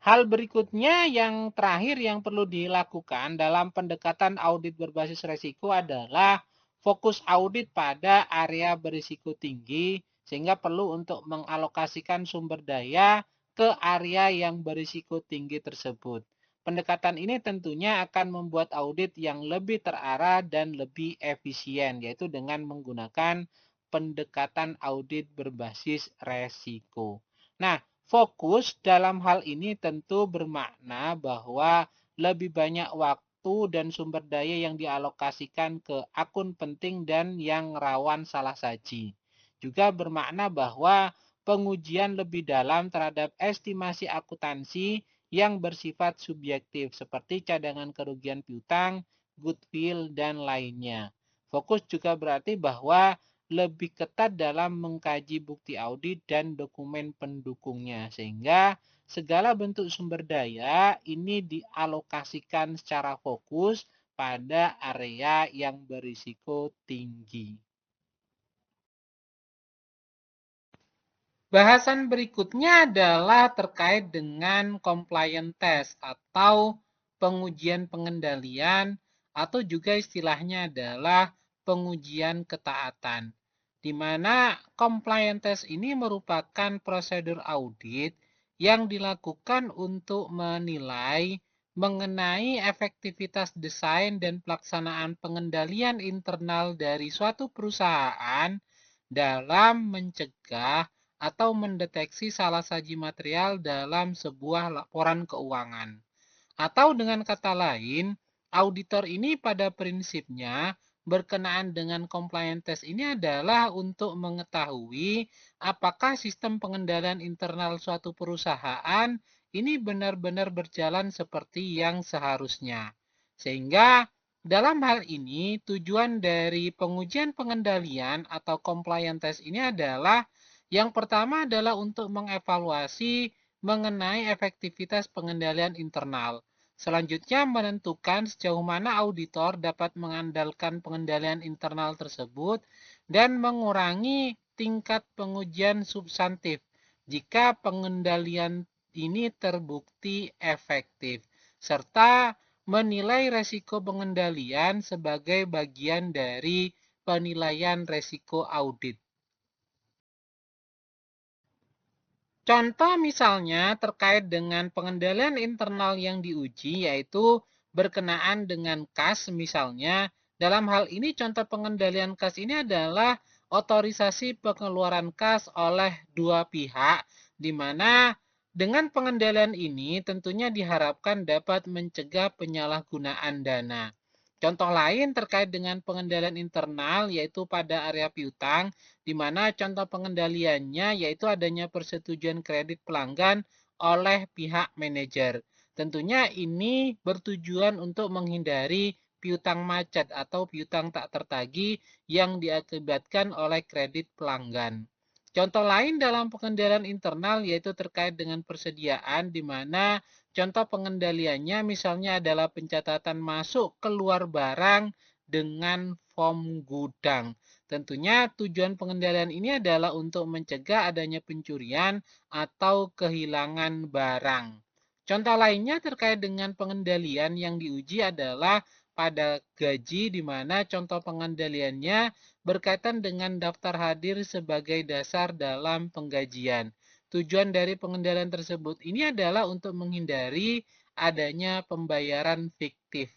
Hal berikutnya yang terakhir yang perlu dilakukan dalam pendekatan audit berbasis risiko adalah fokus audit pada area berisiko tinggi, sehingga perlu untuk mengalokasikan sumber daya ke area yang berisiko tinggi tersebut. Pendekatan ini tentunya akan membuat audit yang lebih terarah dan lebih efisien, yaitu dengan menggunakan pendekatan audit berbasis resiko. Nah, fokus dalam hal ini tentu bermakna bahwa lebih banyak waktu dan sumber daya yang dialokasikan ke akun penting dan yang rawan salah saji. Juga bermakna bahwa pengujian lebih dalam terhadap estimasi akuntansi yang bersifat subjektif seperti cadangan kerugian piutang, goodwill, dan lainnya. Fokus juga berarti bahwa lebih ketat dalam mengkaji bukti audit dan dokumen pendukungnya, sehingga segala bentuk sumber daya ini dialokasikan secara fokus pada area yang berisiko tinggi. Bahasan berikutnya adalah terkait dengan compliance test atau pengujian pengendalian atau juga istilahnya adalah pengujian ketaatan. Di mana compliance test ini merupakan prosedur audit yang dilakukan untuk menilai mengenai efektivitas desain dan pelaksanaan pengendalian internal dari suatu perusahaan dalam mencegah atau mendeteksi salah saji material dalam sebuah laporan keuangan. Atau dengan kata lain, auditor ini pada prinsipnya berkenaan dengan compliance test ini adalah untuk mengetahui apakah sistem pengendalian internal suatu perusahaan ini benar-benar berjalan seperti yang seharusnya. Sehingga dalam hal ini tujuan dari pengujian pengendalian atau compliance test ini adalah yang pertama adalah untuk mengevaluasi mengenai efektivitas pengendalian internal. Selanjutnya menentukan sejauh mana auditor dapat mengandalkan pengendalian internal tersebut dan mengurangi tingkat pengujian substantif jika pengendalian ini terbukti efektif, serta menilai resiko pengendalian sebagai bagian dari penilaian resiko audit. Contoh misalnya terkait dengan pengendalian internal yang diuji yaitu berkenaan dengan kas misalnya. Dalam hal ini contoh pengendalian kas ini adalah otorisasi pengeluaran kas oleh dua pihak, di mana dengan pengendalian ini tentunya diharapkan dapat mencegah penyalahgunaan dana. Contoh lain terkait dengan pengendalian internal yaitu pada area piutang, di mana contoh pengendaliannya yaitu adanya persetujuan kredit pelanggan oleh pihak manajer. Tentunya ini bertujuan untuk menghindari piutang macet atau piutang tak tertagih yang diakibatkan oleh kredit pelanggan. Contoh lain dalam pengendalian internal yaitu terkait dengan persediaan di mana contoh pengendaliannya misalnya adalah pencatatan masuk keluar barang dengan form gudang. Tentunya tujuan pengendalian ini adalah untuk mencegah adanya pencurian atau kehilangan barang. Contoh lainnya terkait dengan pengendalian yang diuji adalah pada gaji di mana contoh pengendaliannya berkaitan dengan daftar hadir sebagai dasar dalam penggajian. Tujuan dari pengendalian tersebut ini adalah untuk menghindari adanya pembayaran fiktif.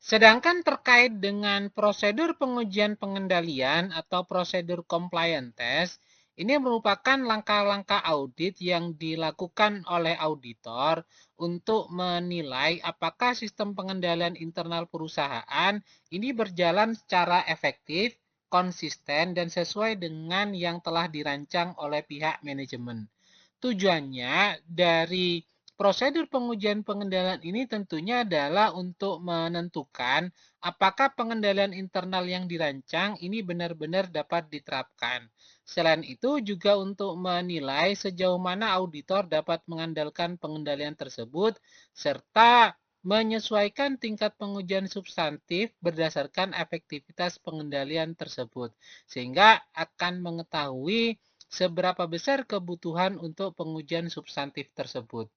Sedangkan terkait dengan prosedur pengujian pengendalian atau prosedur compliance test, ini merupakan langkah-langkah audit yang dilakukan oleh auditor untuk menilai apakah sistem pengendalian internal perusahaan ini berjalan secara efektif, konsisten, dan sesuai dengan yang telah dirancang oleh pihak manajemen. Tujuannya dari prosedur pengujian pengendalian ini tentunya adalah untuk menentukan apakah pengendalian internal yang dirancang ini benar-benar dapat diterapkan. Selain itu juga untuk menilai sejauh mana auditor dapat mengandalkan pengendalian tersebut serta menyesuaikan tingkat pengujian substantif berdasarkan efektivitas pengendalian tersebut sehingga akan mengetahui seberapa besar kebutuhan untuk pengujian substantif tersebut.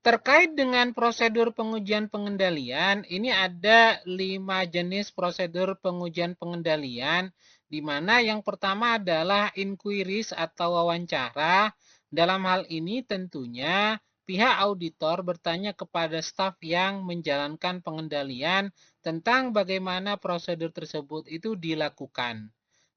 Terkait dengan prosedur pengujian pengendalian, ini ada 5 jenis prosedur pengujian pengendalian, di mana yang pertama adalah inquiries atau wawancara. Dalam hal ini tentunya pihak auditor bertanya kepada staf yang menjalankan pengendalian tentang bagaimana prosedur tersebut itu dilakukan.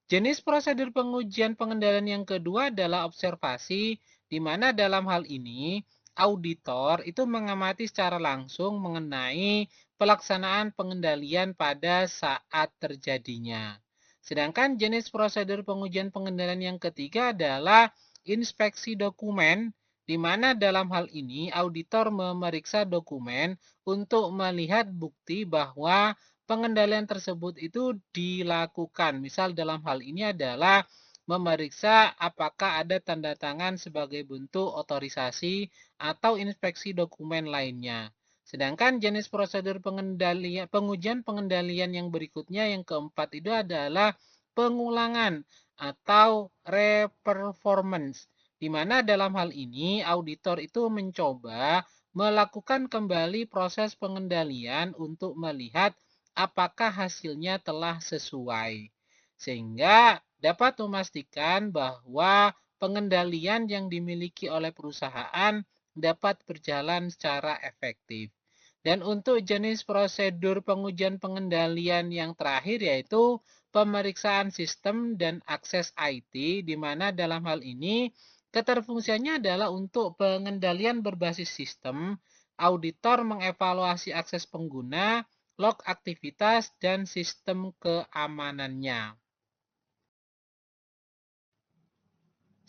Jenis prosedur pengujian pengendalian yang kedua adalah observasi, di mana dalam hal ini auditor itu mengamati secara langsung mengenai pelaksanaan pengendalian pada saat terjadinya. Sedangkan jenis prosedur pengujian pengendalian yang ketiga adalah inspeksi dokumen, di mana dalam hal ini auditor memeriksa dokumen untuk melihat bukti bahwa pengendalian tersebut itu dilakukan. Misal dalam hal ini adalah memeriksa apakah ada tanda tangan sebagai bentuk otorisasi atau inspeksi dokumen lainnya. Sedangkan jenis prosedur pengujian pengendalian yang berikutnya yang keempat itu adalah pengulangan atau reperformance, di mana dalam hal ini auditor itu mencoba melakukan kembali proses pengendalian untuk melihat apakah hasilnya telah sesuai. Sehingga dapat memastikan bahwa pengendalian yang dimiliki oleh perusahaan dapat berjalan secara efektif. Dan untuk jenis prosedur pengujian pengendalian yang terakhir yaitu pemeriksaan sistem dan akses IT, di mana dalam hal ini keterfungsiannya adalah untuk pengendalian berbasis sistem, auditor mengevaluasi akses pengguna, log aktivitas, dan sistem keamanannya.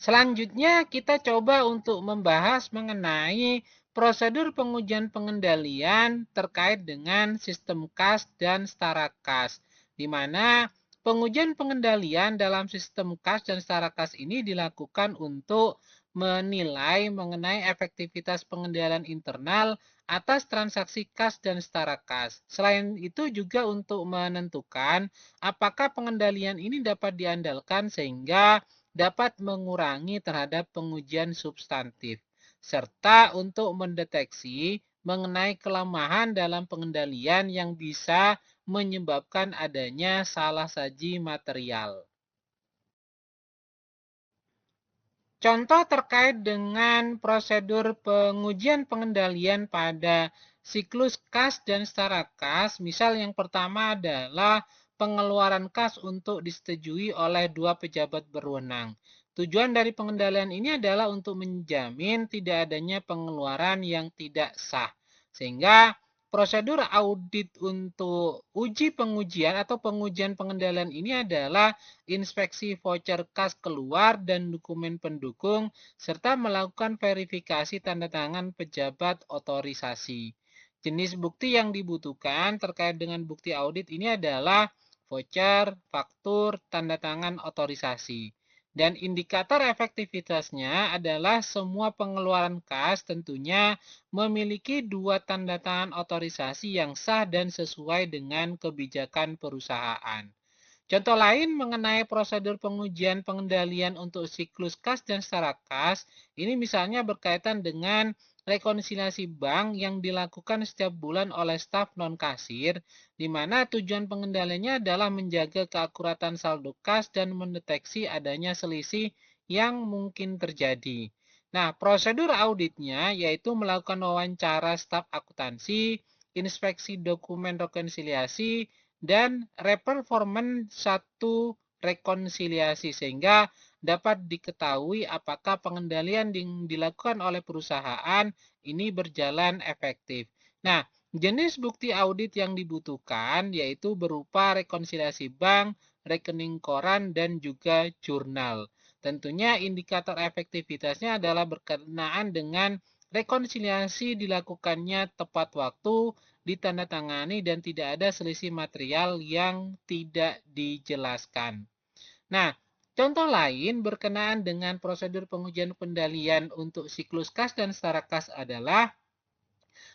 Selanjutnya kita coba untuk membahas mengenai prosedur pengujian pengendalian terkait dengan sistem kas dan setara kas, di mana pengujian pengendalian dalam sistem kas dan setara kas ini dilakukan untuk menilai mengenai efektivitas pengendalian internal atas transaksi kas dan setara kas. Selain itu juga untuk menentukan apakah pengendalian ini dapat diandalkan sehingga dapat mengurangi terhadap pengujian substantif, serta untuk mendeteksi mengenai kelemahan dalam pengendalian yang bisa menyebabkan adanya salah saji material. Contoh terkait dengan prosedur pengujian pengendalian pada siklus kas dan setara kas, misal yang pertama adalah pengeluaran kas untuk disetujui oleh dua pejabat berwenang. Tujuan dari pengendalian ini adalah untuk menjamin tidak adanya pengeluaran yang tidak sah. Sehingga prosedur audit untuk uji pengujian atau pengujian pengendalian ini adalah inspeksi voucher kas keluar dan dokumen pendukung, serta melakukan verifikasi tanda tangan pejabat otorisasi. Jenis bukti yang dibutuhkan terkait dengan bukti audit ini adalah voucher, faktur, tanda tangan otorisasi. Dan indikator efektivitasnya adalah semua pengeluaran kas tentunya memiliki dua tanda tangan otorisasi yang sah dan sesuai dengan kebijakan perusahaan. Contoh lain mengenai prosedur pengujian pengendalian untuk siklus kas dan setara kas, ini misalnya berkaitan dengan rekonsiliasi bank yang dilakukan setiap bulan oleh staf non-kasir, di mana tujuan pengendaliannya adalah menjaga keakuratan saldo kas dan mendeteksi adanya selisih yang mungkin terjadi. Nah, prosedur auditnya yaitu melakukan wawancara staf akuntansi, inspeksi dokumen rekonsiliasi, dan reperformance satu rekonsiliasi sehingga dapat diketahui apakah pengendalian yang dilakukan oleh perusahaan ini berjalan efektif. Nah, jenis bukti audit yang dibutuhkan yaitu berupa rekonsiliasi bank, rekening koran, dan juga jurnal. Tentunya indikator efektivitasnya adalah berkenaan dengan rekonsiliasi dilakukannya tepat waktu, ditandatangani, dan tidak ada selisih material yang tidak dijelaskan. Nah, contoh lain berkenaan dengan prosedur pengujian pendalian untuk siklus kas dan setara kas adalah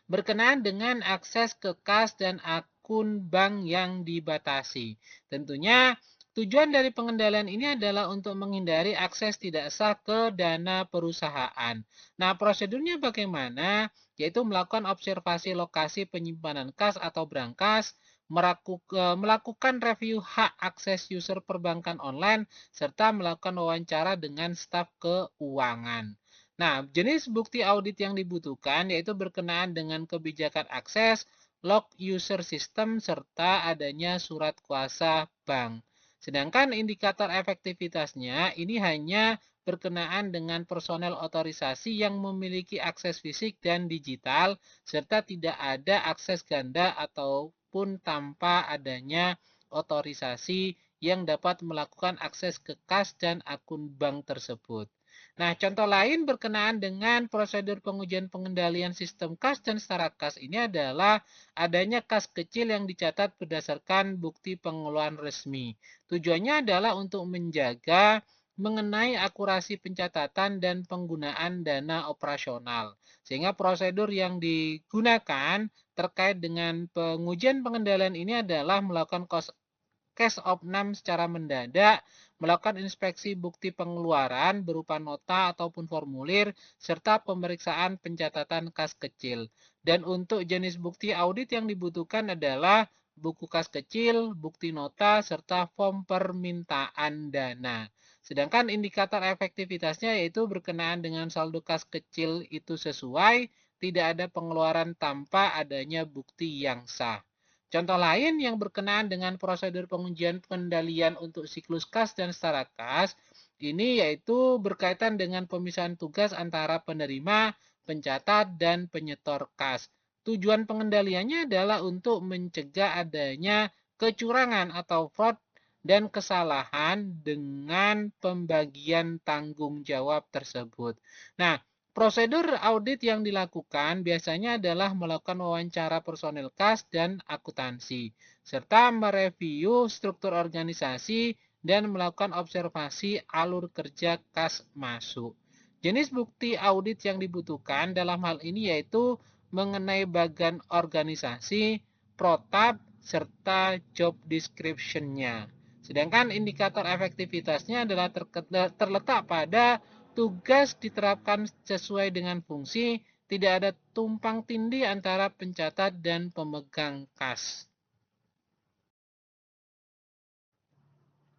berkenaan dengan akses ke kas dan akun bank yang dibatasi. Tentunya tujuan dari pengendalian ini adalah untuk menghindari akses tidak sah ke dana perusahaan. Nah, prosedurnya bagaimana? Yaitu melakukan observasi lokasi penyimpanan kas atau brankas, melakukan review hak akses user perbankan online, serta melakukan wawancara dengan staf keuangan. Nah, jenis bukti audit yang dibutuhkan yaitu berkenaan dengan kebijakan akses, log user system, serta adanya surat kuasa bank. Sedangkan indikator efektivitasnya ini hanya berkenaan dengan personel otorisasi yang memiliki akses fisik dan digital, serta tidak ada akses ganda ataupun tanpa adanya otorisasi yang dapat melakukan akses ke kas dan akun bank tersebut. Nah, contoh lain berkenaan dengan prosedur pengujian pengendalian sistem kas dan setara kas ini adalah adanya kas kecil yang dicatat berdasarkan bukti pengeluaran resmi. Tujuannya adalah untuk menjaga mengenai akurasi pencatatan dan penggunaan dana operasional. Sehingga prosedur yang digunakan terkait dengan pengujian pengendalian ini adalah melakukan cash opnam secara mendadak, melakukan inspeksi bukti pengeluaran berupa nota ataupun formulir, serta pemeriksaan pencatatan kas kecil. Dan untuk jenis bukti audit yang dibutuhkan adalah buku kas kecil, bukti nota, serta form permintaan dana. Sedangkan indikator efektivitasnya yaitu berkenaan dengan saldo kas kecil itu sesuai, tidak ada pengeluaran tanpa adanya bukti yang sah. Contoh lain yang berkenaan dengan prosedur pengujian pengendalian untuk siklus kas dan setara kas, ini yaitu berkaitan dengan pemisahan tugas antara penerima, pencatat, dan penyetor kas. Tujuan pengendaliannya adalah untuk mencegah adanya kecurangan atau fraud dan kesalahan dengan pembagian tanggung jawab tersebut. Nah, prosedur audit yang dilakukan biasanya adalah melakukan wawancara personel kas dan akuntansi, serta mereview struktur organisasi dan melakukan observasi alur kerja kas masuk. Jenis bukti audit yang dibutuhkan dalam hal ini yaitu mengenai bagian organisasi, protap, serta job description-nya. Sedangkan indikator efektivitasnya adalah terletak pada tugas diterapkan sesuai dengan fungsi, tidak ada tumpang tindih antara pencatat dan pemegang kas.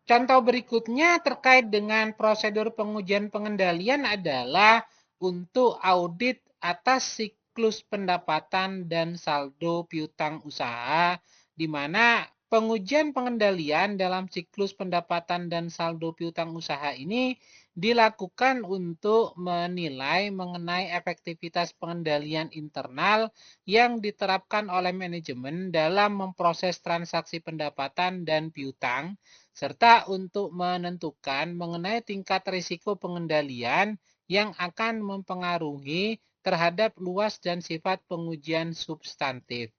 Contoh berikutnya terkait dengan prosedur pengujian pengendalian adalah untuk audit atas siklus pendapatan dan saldo piutang usaha, di mana pengujian pengendalian dalam siklus pendapatan dan saldo piutang usaha ini dilakukan untuk menilai mengenai efektivitas pengendalian internal yang diterapkan oleh manajemen dalam memproses transaksi pendapatan dan piutang, serta untuk menentukan mengenai tingkat risiko pengendalian yang akan mempengaruhi terhadap luas dan sifat pengujian substantif.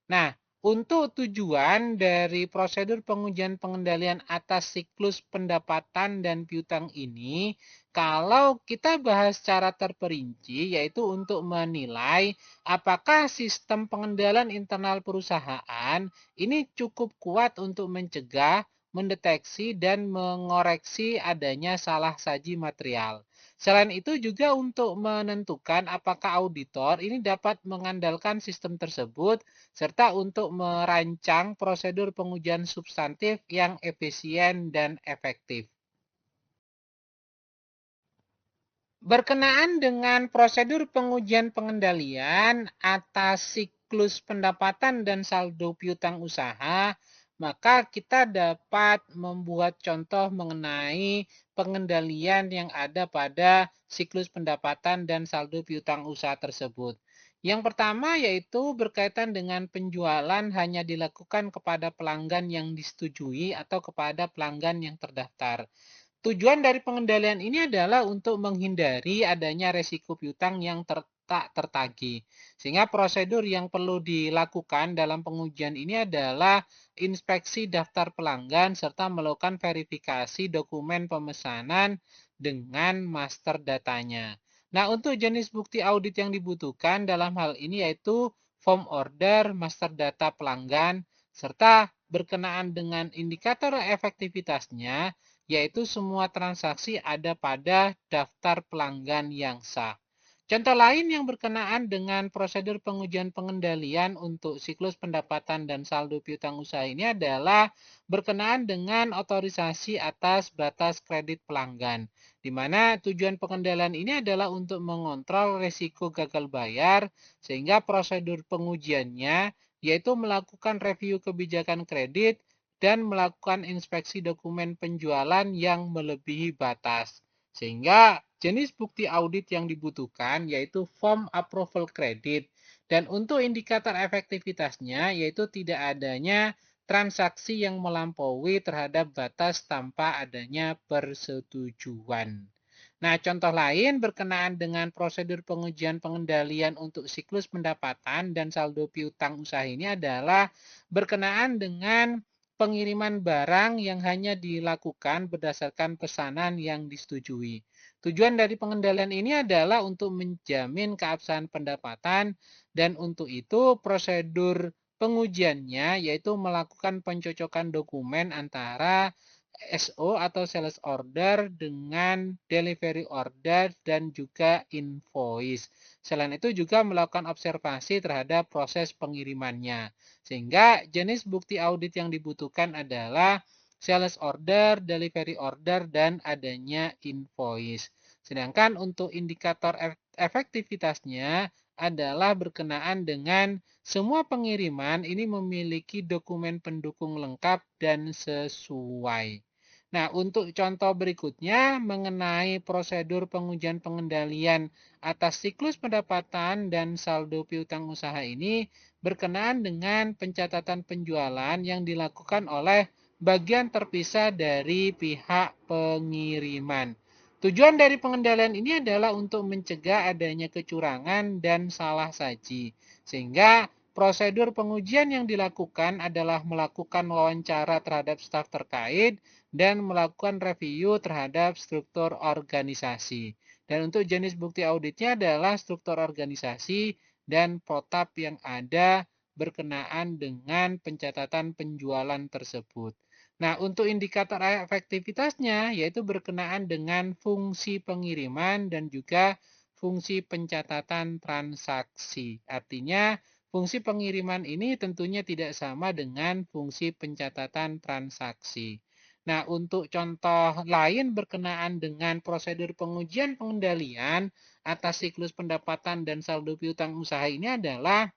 Nah, untuk tujuan dari prosedur pengujian pengendalian atas siklus pendapatan dan piutang ini, kalau kita bahas secara terperinci, yaitu untuk menilai apakah sistem pengendalian internal perusahaan ini cukup kuat untuk mencegah, mendeteksi, dan mengoreksi adanya salah saji material. Selain itu juga untuk menentukan apakah auditor ini dapat mengandalkan sistem tersebut serta untuk merancang prosedur pengujian substantif yang efisien dan efektif. Berkenaan dengan prosedur pengujian pengendalian atas siklus pendapatan dan saldo piutang usaha, maka kita dapat membuat contoh mengenai pengendalian yang ada pada siklus pendapatan dan saldo piutang usaha tersebut. Yang pertama yaitu berkaitan dengan penjualan hanya dilakukan kepada pelanggan yang disetujui atau kepada pelanggan yang terdaftar. Tujuan dari pengendalian ini adalah untuk menghindari adanya resiko piutang yang tak tertagih. Sehingga prosedur yang perlu dilakukan dalam pengujian ini adalah inspeksi daftar pelanggan serta melakukan verifikasi dokumen pemesanan dengan master datanya. Nah, untuk jenis bukti audit yang dibutuhkan dalam hal ini yaitu form order, master data pelanggan, serta berkenaan dengan indikator efektivitasnya, yaitu semua transaksi ada pada daftar pelanggan yang sah. Contoh lain yang berkenaan dengan prosedur pengujian pengendalian untuk siklus pendapatan dan saldo piutang usaha ini adalah berkenaan dengan otorisasi atas batas kredit pelanggan, di mana tujuan pengendalian ini adalah untuk mengontrol risiko gagal bayar, sehingga prosedur pengujiannya yaitu melakukan review kebijakan kredit dan melakukan inspeksi dokumen penjualan yang melebihi batas. Sehingga jenis bukti audit yang dibutuhkan yaitu form approval credit dan untuk indikator efektivitasnya yaitu tidak adanya transaksi yang melampaui terhadap batas tanpa adanya persetujuan. Nah, contoh lain berkenaan dengan prosedur pengujian pengendalian untuk siklus pendapatan dan saldo piutang usaha ini adalah berkenaan dengan pengiriman barang yang hanya dilakukan berdasarkan pesanan yang disetujui. Tujuan dari pengendalian ini adalah untuk menjamin keabsahan pendapatan dan untuk itu prosedur pengujiannya yaitu melakukan pencocokan dokumen antara SO atau sales order dengan delivery order dan juga invoice. Selain itu juga melakukan observasi terhadap proses pengirimannya. Sehingga jenis bukti audit yang dibutuhkan adalah sales order, delivery order, dan adanya invoice. Sedangkan untuk indikator efektivitasnya adalah berkenaan dengan semua pengiriman ini memiliki dokumen pendukung lengkap dan sesuai. Nah, untuk contoh berikutnya mengenai prosedur pengujian pengendalian atas siklus pendapatan dan saldo piutang usaha ini berkenaan dengan pencatatan penjualan yang dilakukan oleh bagian terpisah dari pihak pengiriman. Tujuan dari pengendalian ini adalah untuk mencegah adanya kecurangan dan salah saji, sehingga prosedur pengujian yang dilakukan adalah melakukan wawancara terhadap staf terkait dan melakukan review terhadap struktur organisasi. Dan untuk jenis bukti auditnya adalah struktur organisasi dan protap yang ada berkenaan dengan pencatatan penjualan tersebut. Nah, untuk indikator efektivitasnya yaitu berkenaan dengan fungsi pengiriman dan juga fungsi pencatatan transaksi. Artinya, fungsi pengiriman ini tentunya tidak sama dengan fungsi pencatatan transaksi. Nah, untuk contoh lain berkenaan dengan prosedur pengujian pengendalian atas siklus pendapatan dan saldo piutang usaha ini adalah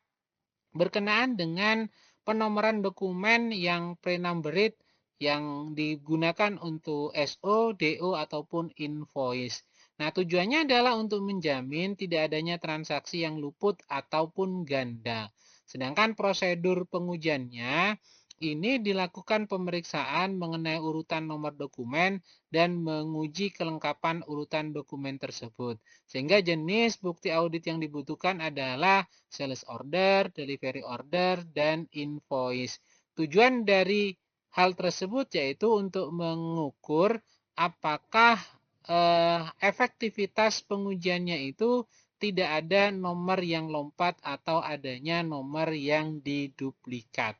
berkenaan dengan penomoran dokumen yang pre-numbered yang digunakan untuk SO, DO, ataupun invoice. Nah, tujuannya adalah untuk menjamin tidak adanya transaksi yang luput ataupun ganda. Sedangkan prosedur pengujiannya ini dilakukan pemeriksaan mengenai urutan nomor dokumen dan menguji kelengkapan urutan dokumen tersebut. Sehingga jenis bukti audit yang dibutuhkan adalah sales order, delivery order, dan invoice. Tujuan dari hal tersebut yaitu untuk mengukur apakah efektivitas pengujiannya itu tidak ada nomor yang lompat atau adanya nomor yang diduplikat.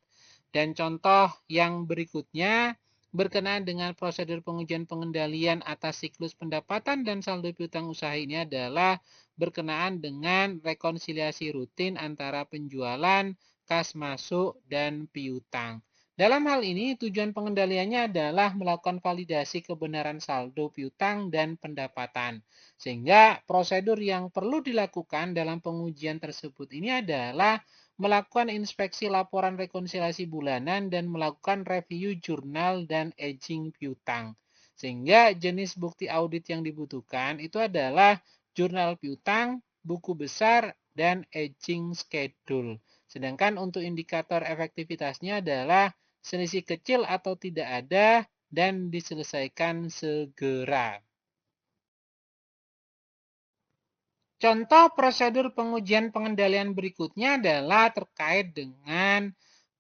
Dan contoh yang berikutnya berkenaan dengan prosedur pengujian pengendalian atas siklus pendapatan dan saldo piutang usaha ini adalah berkenaan dengan rekonsiliasi rutin antara penjualan, kas masuk, dan piutang. Dalam hal ini, tujuan pengendaliannya adalah melakukan validasi kebenaran saldo piutang dan pendapatan. Sehingga prosedur yang perlu dilakukan dalam pengujian tersebut ini adalah melakukan inspeksi laporan rekonsiliasi bulanan dan melakukan review jurnal dan aging piutang. Sehingga jenis bukti audit yang dibutuhkan itu adalah jurnal piutang, buku besar, dan aging schedule. Sedangkan untuk indikator efektivitasnya adalah selisih kecil atau tidak ada dan diselesaikan segera. Contoh prosedur pengujian pengendalian berikutnya adalah terkait dengan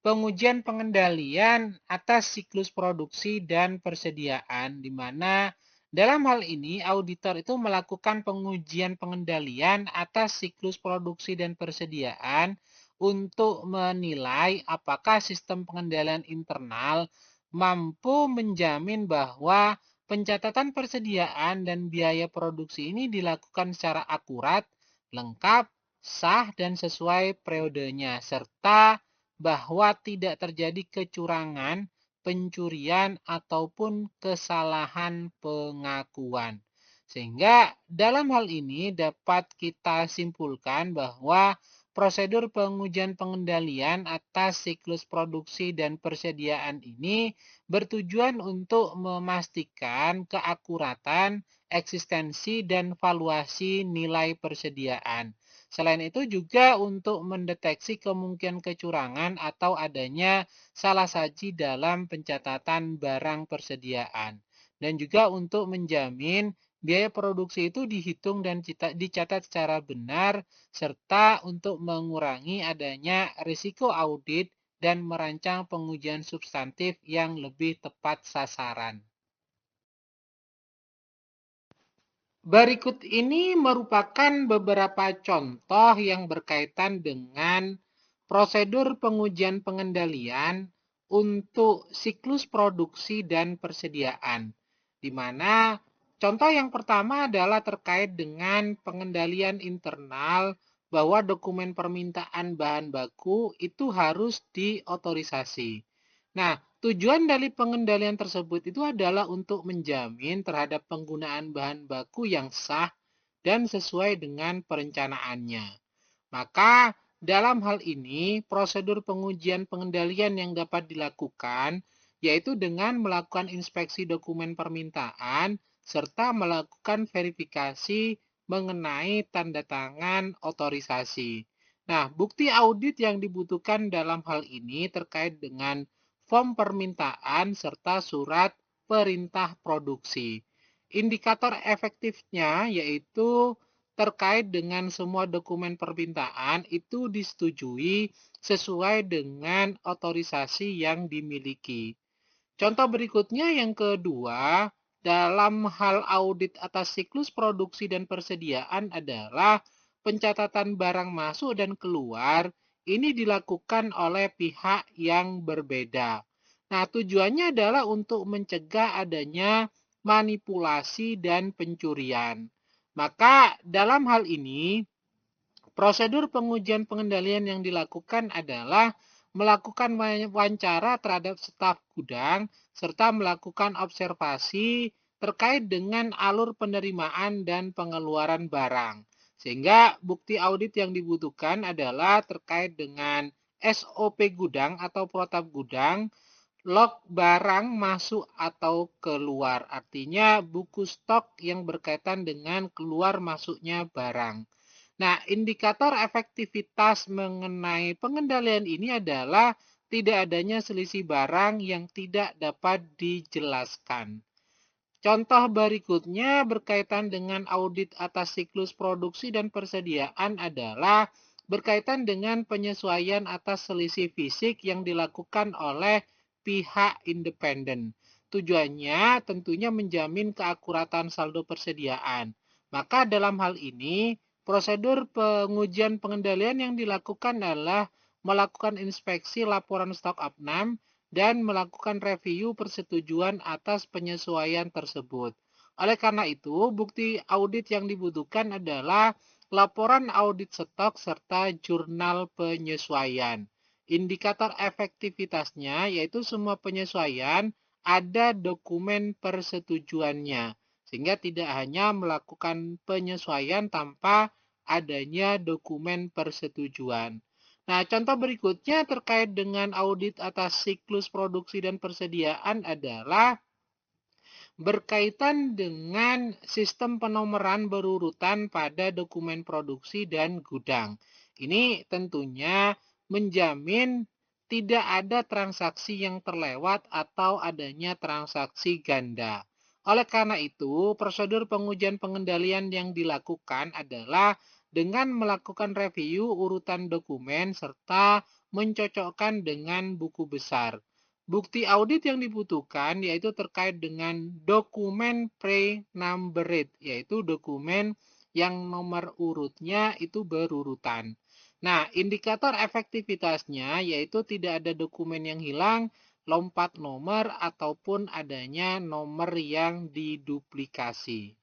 pengujian pengendalian atas siklus produksi dan persediaan, di mana dalam hal ini auditor itu melakukan pengujian pengendalian atas siklus produksi dan persediaan untuk menilai apakah sistem pengendalian internal mampu menjamin bahwa pencatatan persediaan dan biaya produksi ini dilakukan secara akurat, lengkap, sah, dan sesuai periodenya, serta bahwa tidak terjadi kecurangan, pencurian, ataupun kesalahan pengakuan. Sehingga dalam hal ini dapat kita simpulkan bahwa prosedur pengujian pengendalian atas siklus produksi dan persediaan ini bertujuan untuk memastikan keakuratan, eksistensi, dan valuasi nilai persediaan. Selain itu juga untuk mendeteksi kemungkinan kecurangan atau adanya salah saji dalam pencatatan barang persediaan. Dan juga untuk menjamin biaya produksi itu dihitung dan dicatat secara benar, serta untuk mengurangi adanya risiko audit dan merancang pengujian substantif yang lebih tepat sasaran. Berikut ini merupakan beberapa contoh yang berkaitan dengan prosedur pengujian pengendalian untuk siklus produksi dan persediaan, di mana contoh yang pertama adalah terkait dengan pengendalian internal bahwa dokumen permintaan bahan baku itu harus diotorisasi. Nah, tujuan dari pengendalian tersebut itu adalah untuk menjamin terhadap penggunaan bahan baku yang sah dan sesuai dengan perencanaannya. Maka, dalam hal ini, prosedur pengujian pengendalian yang dapat dilakukan yaitu dengan melakukan inspeksi dokumen permintaan serta melakukan verifikasi mengenai tanda tangan otorisasi. Nah, bukti audit yang dibutuhkan dalam hal ini terkait dengan form permintaan serta surat perintah produksi. Indikator efektifnya yaitu terkait dengan semua dokumen permintaan itu disetujui sesuai dengan otorisasi yang dimiliki. Contoh berikutnya yang kedua, dalam hal audit atas siklus produksi dan persediaan adalah pencatatan barang masuk dan keluar ini dilakukan oleh pihak yang berbeda. Nah, tujuannya adalah untuk mencegah adanya manipulasi dan pencurian. Maka dalam hal ini, prosedur pengujian pengendalian yang dilakukan adalah melakukan wawancara terhadap staf gudang serta melakukan observasi terkait dengan alur penerimaan dan pengeluaran barang. Sehingga bukti audit yang dibutuhkan adalah terkait dengan SOP gudang atau protap gudang, log barang masuk atau keluar, artinya buku stok yang berkaitan dengan keluar masuknya barang. Nah, indikator efektivitas mengenai pengendalian ini adalah tidak adanya selisih barang yang tidak dapat dijelaskan. Contoh berikutnya berkaitan dengan audit atas siklus produksi dan persediaan adalah berkaitan dengan penyesuaian atas selisih fisik yang dilakukan oleh pihak independen. Tujuannya tentunya menjamin keakuratan saldo persediaan. Maka dalam hal ini, prosedur pengujian pengendalian yang dilakukan adalah melakukan inspeksi laporan stok Apnam dan melakukan review persetujuan atas penyesuaian tersebut. Oleh karena itu, bukti audit yang dibutuhkan adalah laporan audit stok serta jurnal penyesuaian. Indikator efektivitasnya yaitu semua penyesuaian ada dokumen persetujuannya, sehingga tidak hanya melakukan penyesuaian tanpa adanya dokumen persetujuan. Nah, contoh berikutnya terkait dengan audit atas siklus produksi dan persediaan adalah berkaitan dengan sistem penomoran berurutan pada dokumen produksi dan gudang. Ini tentunya menjamin tidak ada transaksi yang terlewat atau adanya transaksi ganda. Oleh karena itu, prosedur pengujian pengendalian yang dilakukan adalah dengan melakukan review urutan dokumen serta mencocokkan dengan buku besar. Bukti audit yang dibutuhkan yaitu terkait dengan dokumen pre-numbered, yaitu dokumen yang nomor urutnya itu berurutan. Nah, indikator efektivitasnya yaitu tidak ada dokumen yang hilang, lompat nomor, ataupun adanya nomor yang diduplikasi.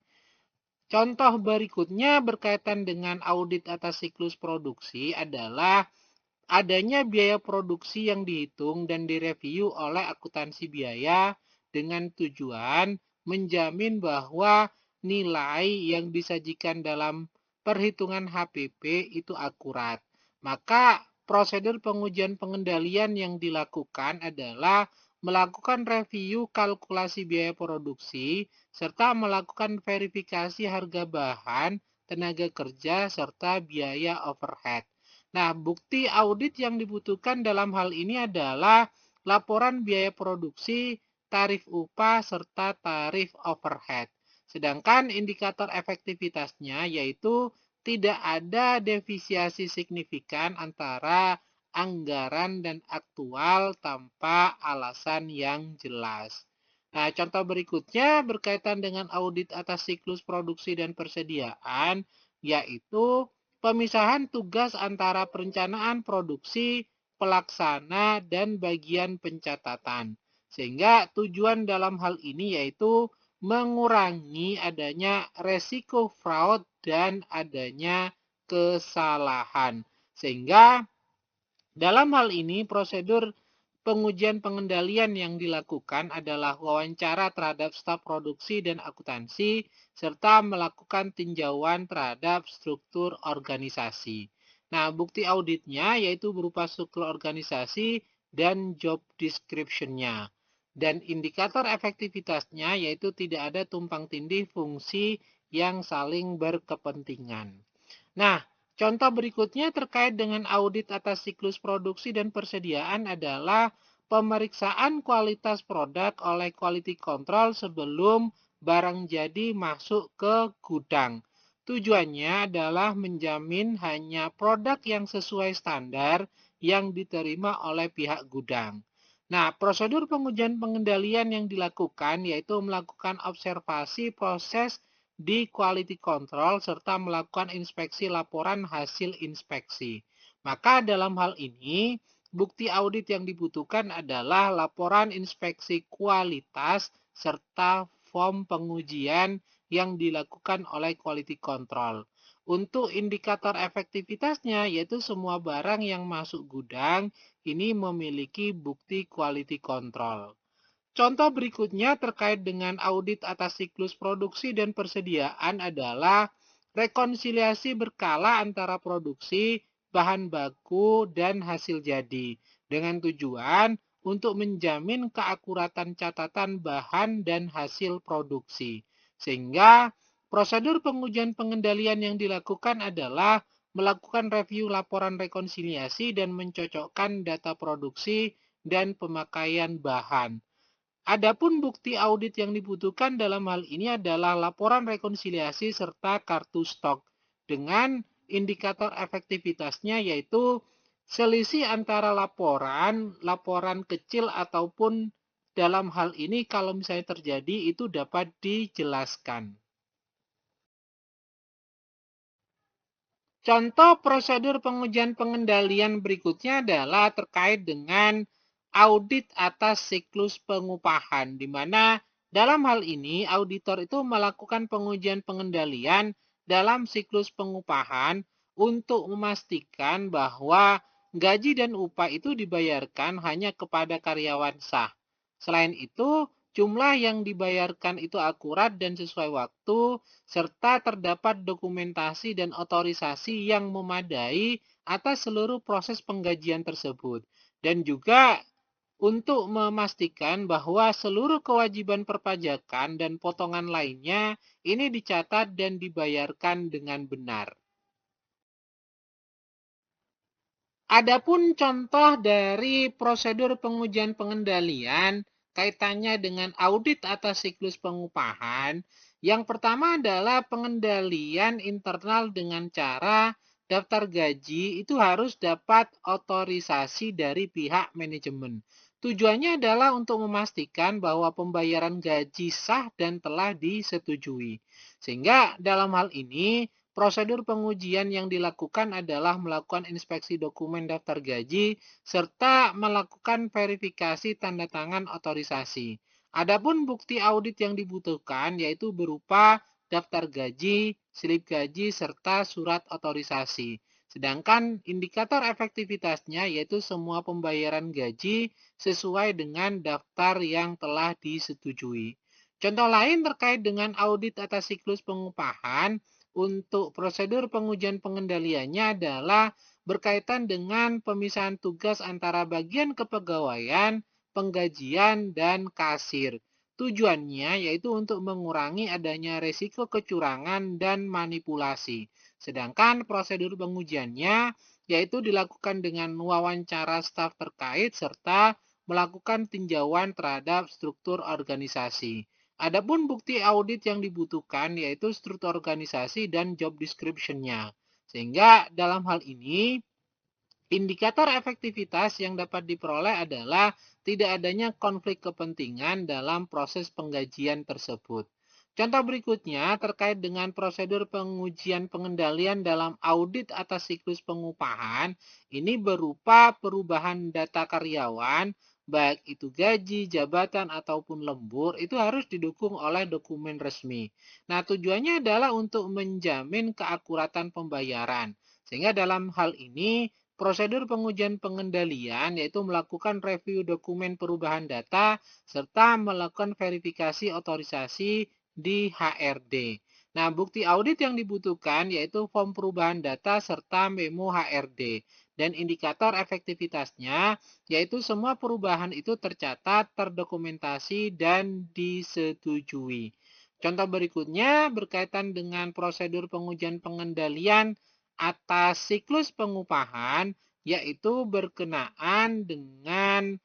Contoh berikutnya berkaitan dengan audit atas siklus produksi adalah adanya biaya produksi yang dihitung dan direview oleh akuntansi biaya dengan tujuan menjamin bahwa nilai yang disajikan dalam perhitungan HPP itu akurat. Maka prosedur pengujian pengendalian yang dilakukan adalah melakukan review kalkulasi biaya produksi serta melakukan verifikasi harga bahan, tenaga kerja, serta biaya overhead. Nah, bukti audit yang dibutuhkan dalam hal ini adalah laporan biaya produksi, tarif upah, serta tarif overhead. Sedangkan indikator efektivitasnya yaitu tidak ada defisiasi signifikan antara anggaran dan aktual tanpa alasan yang jelas. Nah, contoh berikutnya berkaitan dengan audit atas siklus produksi dan persediaan, yaitu pemisahan tugas antara perencanaan produksi, pelaksana, dan bagian pencatatan. Sehingga tujuan dalam hal ini yaitu mengurangi adanya resiko fraud dan adanya kesalahan. Sehingga dalam hal ini prosedur pengujian pengendalian yang dilakukan adalah wawancara terhadap staf produksi dan akuntansi serta melakukan tinjauan terhadap struktur organisasi. Nah, bukti auditnya yaitu berupa struktur organisasi dan job description-nya. Dan indikator efektivitasnya yaitu tidak ada tumpang tindih fungsi yang saling berkepentingan. Nah, contoh berikutnya terkait dengan audit atas siklus produksi dan persediaan adalah pemeriksaan kualitas produk oleh quality control sebelum barang jadi masuk ke gudang. Tujuannya adalah menjamin hanya produk yang sesuai standar yang diterima oleh pihak gudang. Nah, prosedur pengujian pengendalian yang dilakukan yaitu melakukan observasi proses di quality control serta melakukan inspeksi laporan hasil inspeksi. Maka dalam hal ini, bukti audit yang dibutuhkan adalah laporan inspeksi kualitas serta form pengujian yang dilakukan oleh quality control. Untuk indikator efektivitasnya, yaitu semua barang yang masuk gudang ini memiliki bukti quality control. Contoh berikutnya terkait dengan audit atas siklus produksi dan persediaan adalah rekonsiliasi berkala antara produksi, bahan baku, dan hasil jadi dengan tujuan untuk menjamin keakuratan catatan bahan dan hasil produksi. Sehingga prosedur pengujian pengendalian yang dilakukan adalah melakukan review laporan rekonsiliasi dan mencocokkan data produksi dan pemakaian bahan. Adapun bukti audit yang dibutuhkan dalam hal ini adalah laporan rekonsiliasi serta kartu stok dengan indikator efektivitasnya yaitu selisih antara laporan kecil ataupun dalam hal ini kalau misalnya terjadi itu dapat dijelaskan. Contoh prosedur pengujian pengendalian berikutnya adalah terkait dengan audit atas siklus pengupahan, di mana dalam hal ini auditor itu melakukan pengujian pengendalian dalam siklus pengupahan untuk memastikan bahwa gaji dan upah itu dibayarkan hanya kepada karyawan sah. Selain itu, jumlah yang dibayarkan itu akurat dan sesuai waktu, serta terdapat dokumentasi dan otorisasi yang memadai atas seluruh proses penggajian tersebut. Dan juga untuk memastikan bahwa seluruh kewajiban perpajakan dan potongan lainnya ini dicatat dan dibayarkan dengan benar. Adapun contoh dari prosedur pengujian pengendalian kaitannya dengan audit atas siklus pengupahan, yang pertama adalah pengendalian internal dengan cara daftar gaji itu harus dapat otorisasi dari pihak manajemen. Tujuannya adalah untuk memastikan bahwa pembayaran gaji sah dan telah disetujui. Sehingga dalam hal ini prosedur pengujian yang dilakukan adalah melakukan inspeksi dokumen daftar gaji serta melakukan verifikasi tanda tangan otorisasi. Adapun bukti audit yang dibutuhkan yaitu berupa daftar gaji, slip gaji, serta surat otorisasi. Sedangkan indikator efektivitasnya yaitu semua pembayaran gaji sesuai dengan daftar yang telah disetujui. Contoh lain terkait dengan audit atas siklus pengupahan, untuk prosedur pengujian pengendaliannya adalah berkaitan dengan pemisahan tugas antara bagian kepegawaian, penggajian, dan kasir. Tujuannya yaitu untuk mengurangi adanya risiko kecurangan dan manipulasi. Sedangkan prosedur pengujiannya yaitu dilakukan dengan wawancara staf terkait serta melakukan tinjauan terhadap struktur organisasi. Adapun bukti audit yang dibutuhkan yaitu struktur organisasi dan job description-nya. Sehingga dalam hal ini indikator efektivitas yang dapat diperoleh adalah tidak adanya konflik kepentingan dalam proses penggajian tersebut. Contoh berikutnya terkait dengan prosedur pengujian pengendalian dalam audit atas siklus pengupahan, ini berupa perubahan data karyawan, baik itu gaji, jabatan, ataupun lembur, itu harus didukung oleh dokumen resmi. Nah, tujuannya adalah untuk menjamin keakuratan pembayaran. Sehingga dalam hal ini, prosedur pengujian pengendalian yaitu melakukan review dokumen perubahan data serta melakukan verifikasi otorisasi di HRD. Nah, bukti audit yang dibutuhkan yaitu form perubahan data serta memo HRD. Dan indikator efektivitasnya yaitu semua perubahan itu tercatat, terdokumentasi, dan disetujui. Contoh berikutnya berkaitan dengan prosedur pengujian pengendalian atas siklus pengupahan, yaitu berkenaan dengan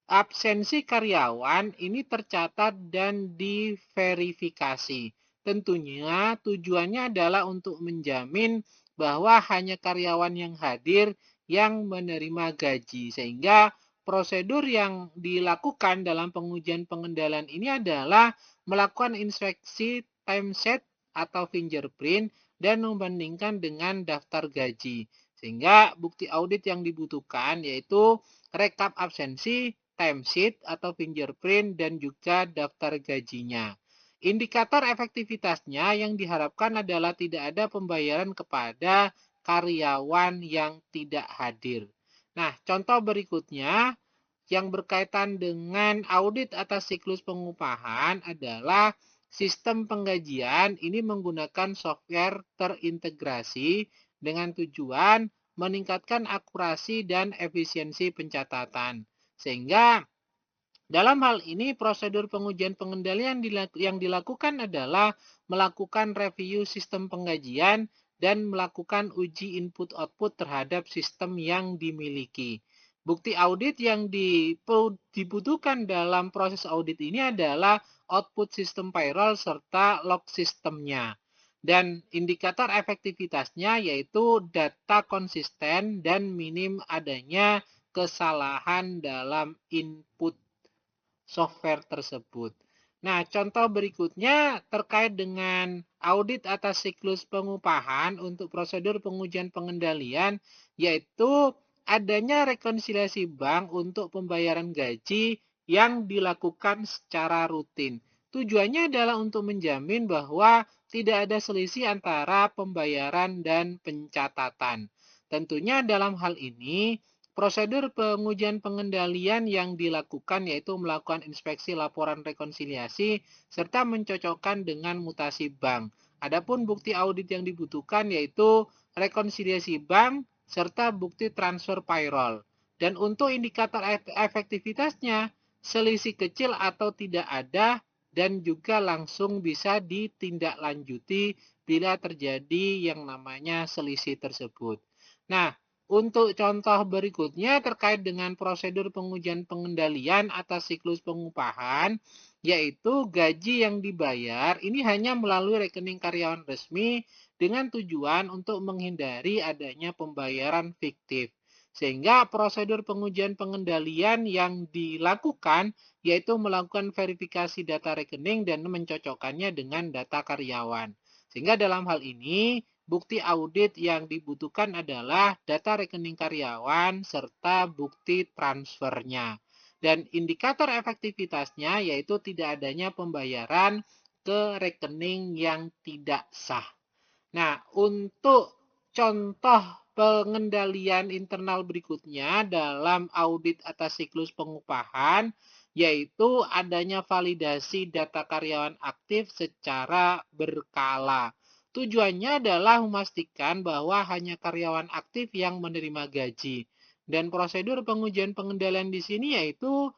absensi karyawan ini tercatat dan diverifikasi. Tentunya tujuannya adalah untuk menjamin bahwa hanya karyawan yang hadir yang menerima gaji. Sehingga prosedur yang dilakukan dalam pengujian pengendalian ini adalah melakukan inspeksi timesheet atau fingerprint dan membandingkan dengan daftar gaji. Sehingga bukti audit yang dibutuhkan yaitu rekap absensi, timesheet atau fingerprint, dan juga daftar gajinya. Indikator efektivitasnya yang diharapkan adalah tidak ada pembayaran kepada karyawan yang tidak hadir. Nah, contoh berikutnya yang berkaitan dengan audit atas siklus pengupahan adalah sistem penggajian ini menggunakan software terintegrasi dengan tujuan meningkatkan akurasi dan efisiensi pencatatan. Sehingga dalam hal ini prosedur pengujian pengendalian yang dilakukan adalah melakukan review sistem penggajian dan melakukan uji input-output terhadap sistem yang dimiliki. Bukti audit yang dibutuhkan dalam proses audit ini adalah output sistem payroll serta log sistemnya. Dan indikator efektivitasnya yaitu data konsisten dan minim adanya kesalahan dalam input software tersebut. Nah, contoh berikutnya terkait dengan audit atas siklus pengupahan untuk prosedur pengujian pengendalian, yaitu adanya rekonsiliasi bank untuk pembayaran gaji yang dilakukan secara rutin. Tujuannya adalah untuk menjamin bahwa tidak ada selisih antara pembayaran dan pencatatan. Tentunya dalam hal ini, prosedur pengujian pengendalian yang dilakukan yaitu melakukan inspeksi laporan rekonsiliasi serta mencocokkan dengan mutasi bank. Adapun bukti audit yang dibutuhkan yaitu rekonsiliasi bank serta bukti transfer payroll. Dan untuk indikator efektivitasnya, selisih kecil atau tidak ada dan juga langsung bisa ditindaklanjuti bila terjadi yang namanya selisih tersebut. Nah, untuk contoh berikutnya terkait dengan prosedur pengujian pengendalian atas siklus pengupahan, yaitu gaji yang dibayar ini hanya melalui rekening karyawan resmi dengan tujuan untuk menghindari adanya pembayaran fiktif. Sehingga prosedur pengujian pengendalian yang dilakukan yaitu melakukan verifikasi data rekening dan mencocokkannya dengan data karyawan. Sehingga dalam hal ini bukti audit yang dibutuhkan adalah data rekening karyawan serta bukti transfernya. Dan indikator efektivitasnya yaitu tidak adanya pembayaran ke rekening yang tidak sah. Nah, untuk contoh pengendalian internal berikutnya dalam audit atas siklus pengupahan, yaitu adanya validasi data karyawan aktif secara berkala. Tujuannya adalah memastikan bahwa hanya karyawan aktif yang menerima gaji. Dan prosedur pengujian pengendalian di sini yaitu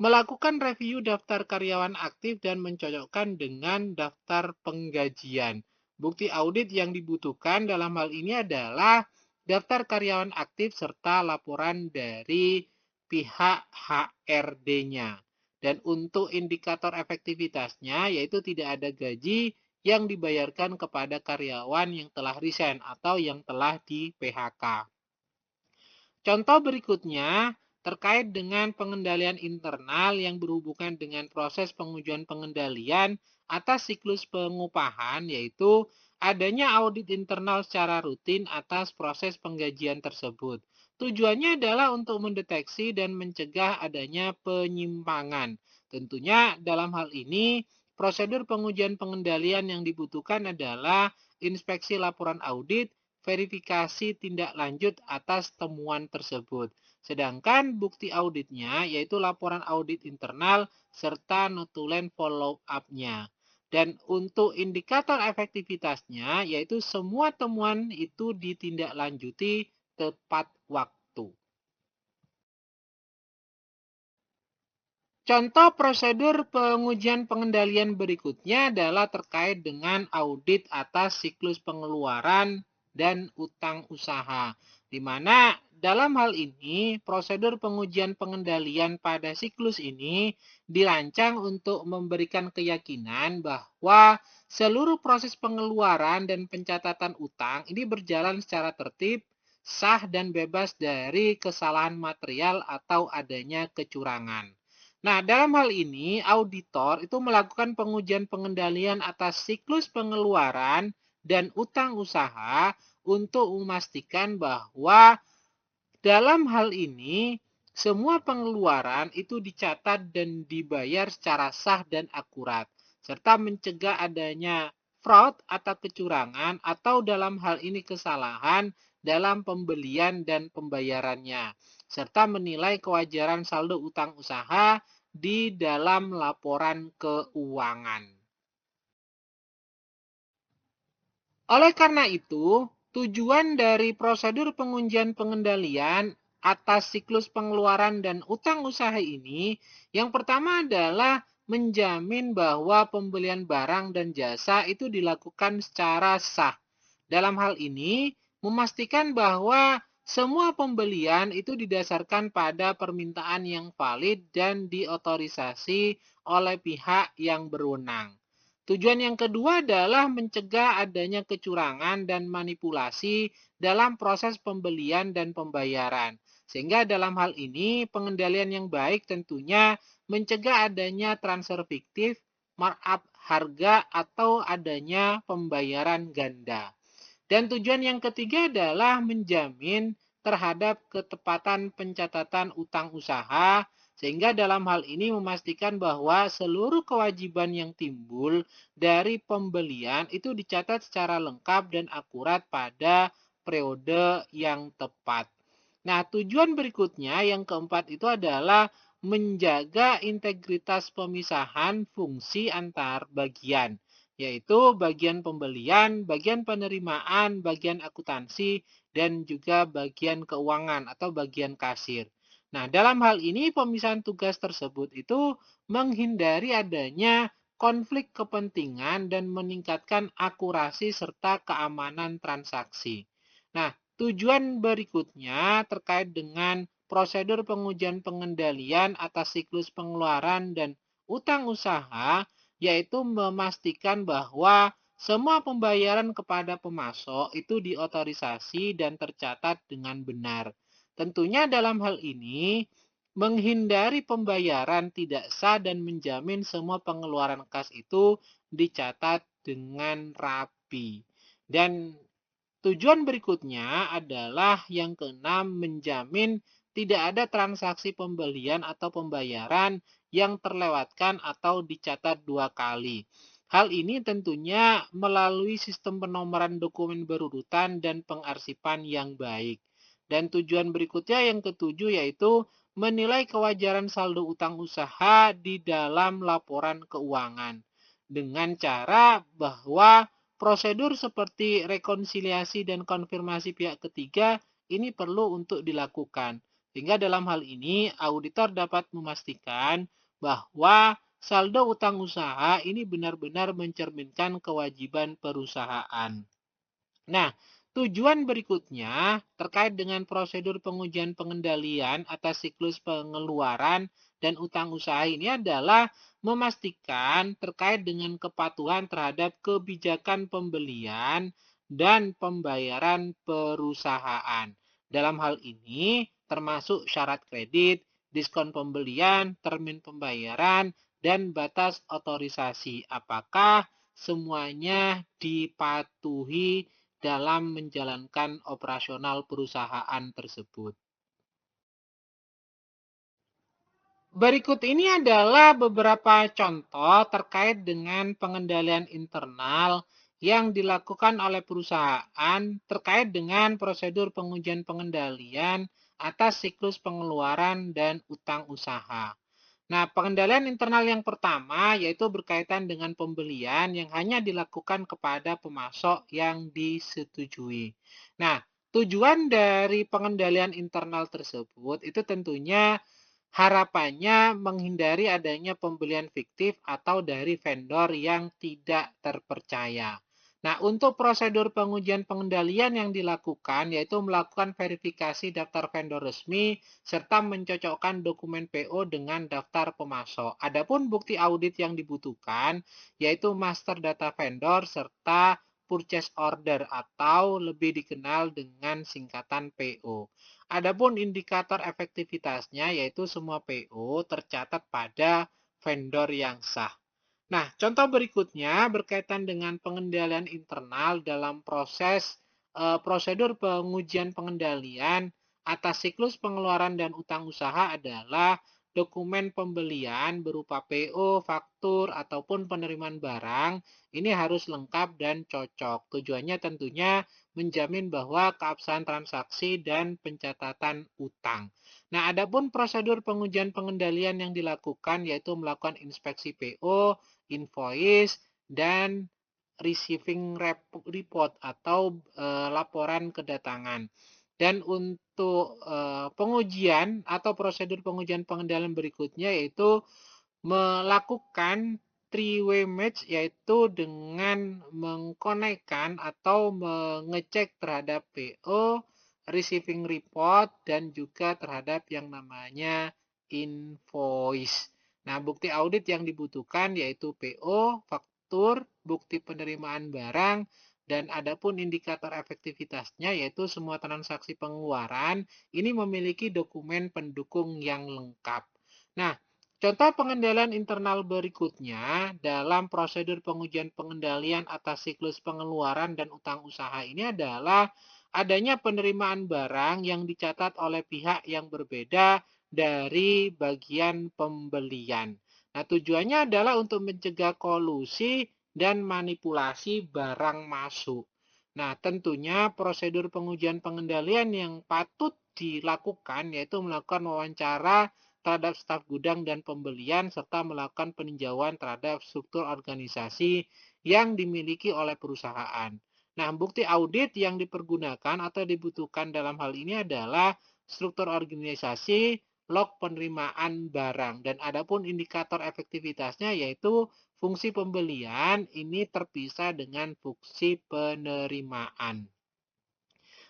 melakukan review daftar karyawan aktif dan mencocokkan dengan daftar penggajian. Bukti audit yang dibutuhkan dalam hal ini adalah daftar karyawan aktif serta laporan dari pihak HRD-nya. Dan untuk indikator efektivitasnya yaitu tidak ada gaji yang dibayarkan kepada karyawan yang telah resign atau yang telah di PHK. Contoh berikutnya terkait dengan pengendalian internal yang berhubungan dengan proses pengujian pengendalian atas siklus pengupahan, yaitu adanya audit internal secara rutin atas proses penggajian tersebut. Tujuannya adalah untuk mendeteksi dan mencegah adanya penyimpangan. Tentunya dalam hal ini, prosedur pengujian pengendalian yang dibutuhkan adalah inspeksi laporan audit, verifikasi tindak lanjut atas temuan tersebut. Sedangkan bukti auditnya yaitu laporan audit internal serta notulen follow up-nya. Dan untuk indikator efektivitasnya yaitu semua temuan itu ditindaklanjuti tepat waktu. Contoh prosedur pengujian pengendalian berikutnya adalah terkait dengan audit atas siklus pengeluaran dan utang usaha. Di mana dalam hal ini prosedur pengujian pengendalian pada siklus ini dirancang untuk memberikan keyakinan bahwa seluruh proses pengeluaran dan pencatatan utang ini berjalan secara tertib, sah dan bebas dari kesalahan material atau adanya kecurangan. Nah, dalam hal ini, auditor itu melakukan pengujian pengendalian atas siklus pengeluaran dan utang usaha untuk memastikan bahwa dalam hal ini, semua pengeluaran itu dicatat dan dibayar secara sah dan akurat, serta mencegah adanya fraud atau kecurangan atau dalam hal ini kesalahan dalam pembelian dan pembayarannya, serta menilai kewajaran saldo utang usaha di dalam laporan keuangan. Oleh karena itu, tujuan dari prosedur pengujian pengendalian atas siklus pengeluaran dan utang usaha ini, yang pertama adalah menjamin bahwa pembelian barang dan jasa itu dilakukan secara sah. Dalam hal ini, memastikan bahwa semua pembelian itu didasarkan pada permintaan yang valid dan diotorisasi oleh pihak yang berwenang. Tujuan yang kedua adalah mencegah adanya kecurangan dan manipulasi dalam proses pembelian dan pembayaran. Sehingga dalam hal ini pengendalian yang baik tentunya mencegah adanya transfer fiktif, markup harga, atau adanya pembayaran ganda. Dan tujuan yang ketiga adalah menjamin terhadap ketepatan pencatatan utang usaha, sehingga dalam hal ini memastikan bahwa seluruh kewajiban yang timbul dari pembelian itu dicatat secara lengkap dan akurat pada periode yang tepat. Nah, tujuan berikutnya yang keempat itu adalah menjaga integritas pemisahan fungsi antar bagian, yaitu bagian pembelian, bagian penerimaan, bagian akuntansi, dan juga bagian keuangan atau bagian kasir. Nah, dalam hal ini pemisahan tugas tersebut itu menghindari adanya konflik kepentingan dan meningkatkan akurasi serta keamanan transaksi. Nah, tujuan berikutnya terkait dengan prosedur pengujian pengendalian atas siklus pengeluaran dan utang usaha, yaitu memastikan bahwa semua pembayaran kepada pemasok itu diotorisasi dan tercatat dengan benar. Tentunya dalam hal ini, menghindari pembayaran tidak sah dan menjamin semua pengeluaran kas itu dicatat dengan rapi. Dan tujuan berikutnya adalah yang keenam, menjamin tidak ada transaksi pembelian atau pembayaran yang terlewatkan atau dicatat dua kali. Hal ini tentunya melalui sistem penomoran dokumen berurutan dan pengarsipan yang baik. Dan tujuan berikutnya yang ketujuh yaitu menilai kewajaran saldo utang usaha di dalam laporan keuangan dengan cara bahwa prosedur seperti rekonsiliasi dan konfirmasi pihak ketiga ini perlu untuk dilakukan. Sehingga dalam hal ini auditor dapat memastikan bahwa saldo utang usaha ini benar-benar mencerminkan kewajiban perusahaan. Nah, tujuan berikutnya terkait dengan prosedur pengujian pengendalian atas siklus pengeluaran dan utang usaha ini adalah memastikan terkait dengan kepatuhan terhadap kebijakan pembelian dan pembayaran perusahaan. Dalam hal ini termasuk syarat kredit, diskon pembelian, termin pembayaran, dan batas otorisasi. Apakah semuanya dipatuhi dalam menjalankan operasional perusahaan tersebut? Berikut ini adalah beberapa contoh terkait dengan pengendalian internal yang dilakukan oleh perusahaan terkait dengan prosedur pengujian pengendalian atas siklus pengeluaran dan utang usaha. Nah, pengendalian internal yang pertama yaitu berkaitan dengan pembelian yang hanya dilakukan kepada pemasok yang disetujui. Nah, tujuan dari pengendalian internal tersebut itu tentunya harapannya menghindari adanya pembelian fiktif atau dari vendor yang tidak terpercaya. Nah, untuk prosedur pengujian pengendalian yang dilakukan yaitu melakukan verifikasi daftar vendor resmi serta mencocokkan dokumen PO dengan daftar pemasok. Adapun bukti audit yang dibutuhkan yaitu master data vendor serta purchase order atau lebih dikenal dengan singkatan PO. Adapun indikator efektivitasnya yaitu semua PO tercatat pada vendor yang sah. Nah, contoh berikutnya berkaitan dengan pengendalian internal dalam prosedur pengujian pengendalian atas siklus pengeluaran dan utang usaha adalah dokumen pembelian berupa PO, faktur, ataupun penerimaan barang. Ini harus lengkap dan cocok. Tujuannya tentunya menjamin bahwa keabsahan transaksi dan pencatatan utang. Nah, adapun prosedur pengujian pengendalian yang dilakukan yaitu melakukan inspeksi PO, invoice, dan receiving report atau laporan kedatangan. Dan untuk pengujian atau prosedur pengujian pengendalian berikutnya yaitu melakukan three-way match, yaitu dengan mengkonekkan atau mengecek terhadap PO, receiving report, dan juga terhadap yang namanya invoice. Nah, bukti audit yang dibutuhkan yaitu PO, faktur, bukti penerimaan barang, dan adapun indikator efektivitasnya yaitu semua transaksi pengeluaran ini memiliki dokumen pendukung yang lengkap. Nah, contoh pengendalian internal berikutnya dalam prosedur pengujian pengendalian atas siklus pengeluaran dan utang usaha ini adalah adanya penerimaan barang yang dicatat oleh pihak yang berbeda dari bagian pembelian. Nah, tujuannya adalah untuk mencegah kolusi dan manipulasi barang masuk. Nah, tentunya prosedur pengujian pengendalian yang patut dilakukan yaitu melakukan wawancara terhadap staf gudang dan pembelian serta melakukan peninjauan terhadap struktur organisasi yang dimiliki oleh perusahaan. Nah, bukti audit yang dipergunakan atau dibutuhkan dalam hal ini adalah struktur organisasi, log penerimaan barang, dan adapun indikator efektivitasnya yaitu fungsi pembelian ini terpisah dengan fungsi penerimaan.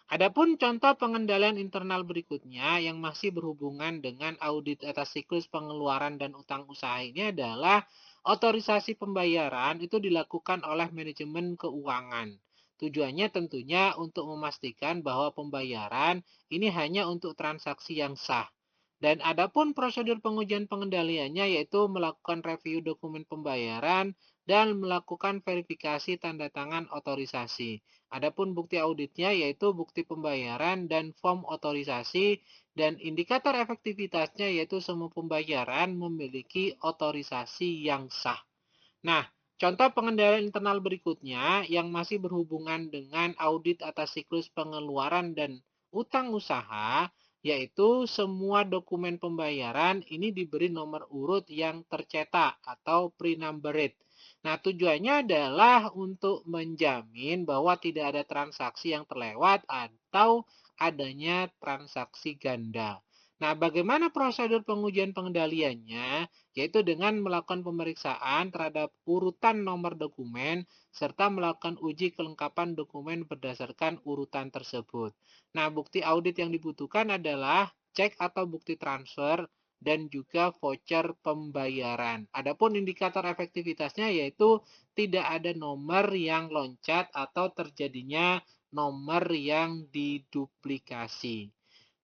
Adapun contoh pengendalian internal berikutnya yang masih berhubungan dengan audit atas siklus pengeluaran dan utang usaha ini adalah otorisasi pembayaran itu dilakukan oleh manajemen keuangan. Tujuannya tentunya untuk memastikan bahwa pembayaran ini hanya untuk transaksi yang sah. Dan adapun prosedur pengujian pengendaliannya yaitu melakukan review dokumen pembayaran dan melakukan verifikasi tanda tangan otorisasi. Adapun bukti auditnya yaitu bukti pembayaran dan form otorisasi, dan indikator efektivitasnya yaitu semua pembayaran memiliki otorisasi yang sah. Nah, contoh pengendalian internal berikutnya yang masih berhubungan dengan audit atas siklus pengeluaran dan utang usaha, yaitu semua dokumen pembayaran ini diberi nomor urut yang tercetak atau pre-numbered. Nah, tujuannya adalah untuk menjamin bahwa tidak ada transaksi yang terlewat atau adanya transaksi ganda. Nah, bagaimana prosedur pengujian pengendaliannya? Yaitu dengan melakukan pemeriksaan terhadap urutan nomor dokumen serta melakukan uji kelengkapan dokumen berdasarkan urutan tersebut. Nah, bukti audit yang dibutuhkan adalah cek atau bukti transfer dan juga voucher pembayaran. Adapun indikator efektivitasnya yaitu tidak ada nomor yang loncat atau terjadinya nomor yang diduplikasi.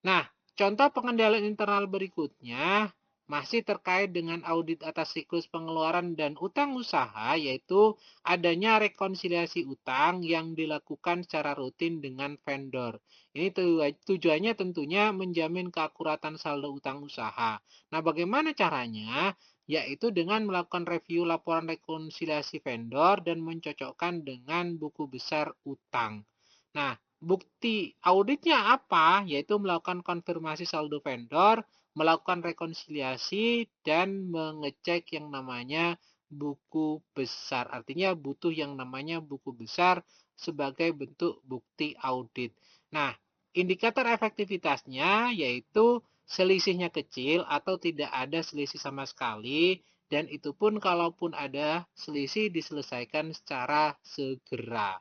Nah, contoh pengendalian internal berikutnya masih terkait dengan audit atas siklus pengeluaran dan utang usaha, yaitu adanya rekonsiliasi utang yang dilakukan secara rutin dengan vendor. Ini tujuannya tentunya menjamin keakuratan saldo utang usaha. Nah, bagaimana caranya? Yaitu dengan melakukan review laporan rekonsiliasi vendor dan mencocokkan dengan buku besar utang. Nah, bukti auditnya apa? Yaitu melakukan konfirmasi saldo vendor, melakukan rekonsiliasi, dan mengecek yang namanya buku besar. Artinya butuh yang namanya buku besar sebagai bentuk bukti audit. Nah, indikator efektivitasnya yaitu selisihnya kecil atau tidak ada selisih sama sekali, dan itu pun kalaupun ada selisih diselesaikan secara segera.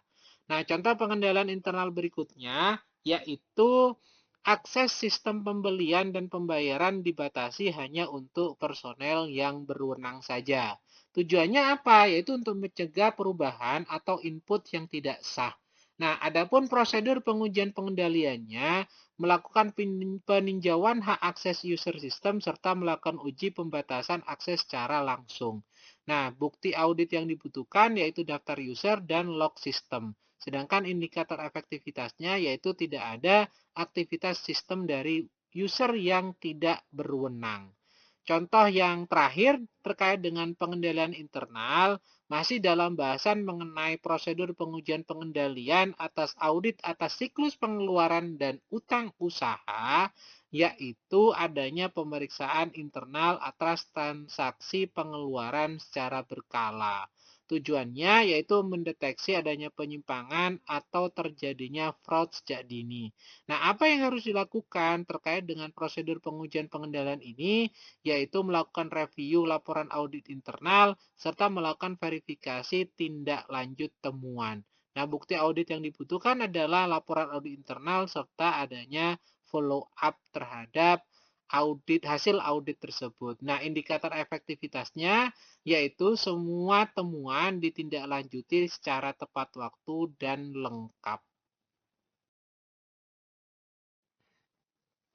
Nah, contoh pengendalian internal berikutnya yaitu akses sistem pembelian dan pembayaran dibatasi hanya untuk personel yang berwenang saja. Tujuannya apa? Yaitu untuk mencegah perubahan atau input yang tidak sah. Nah, adapun prosedur pengujian pengendaliannya melakukan peninjauan hak akses user system serta melakukan uji pembatasan akses secara langsung. Nah, bukti audit yang dibutuhkan yaitu daftar user dan log system. Sedangkan indikator efektivitasnya yaitu tidak ada aktivitas sistem dari user yang tidak berwenang. Contoh yang terakhir terkait dengan pengendalian internal masih dalam bahasan mengenai prosedur pengujian pengendalian atas audit atas siklus pengeluaran dan utang usaha, yaitu adanya pemeriksaan internal atas transaksi pengeluaran secara berkala. Tujuannya yaitu mendeteksi adanya penyimpangan atau terjadinya fraud sejak dini. Nah, apa yang harus dilakukan terkait dengan prosedur pengujian pengendalian ini, yaitu melakukan review laporan audit internal, serta melakukan verifikasi tindak lanjut temuan. Nah, bukti audit yang dibutuhkan adalah laporan audit internal serta adanya follow up terhadap hasil audit tersebut. Nah, indikator efektivitasnya yaitu semua temuan ditindaklanjuti secara tepat waktu dan lengkap.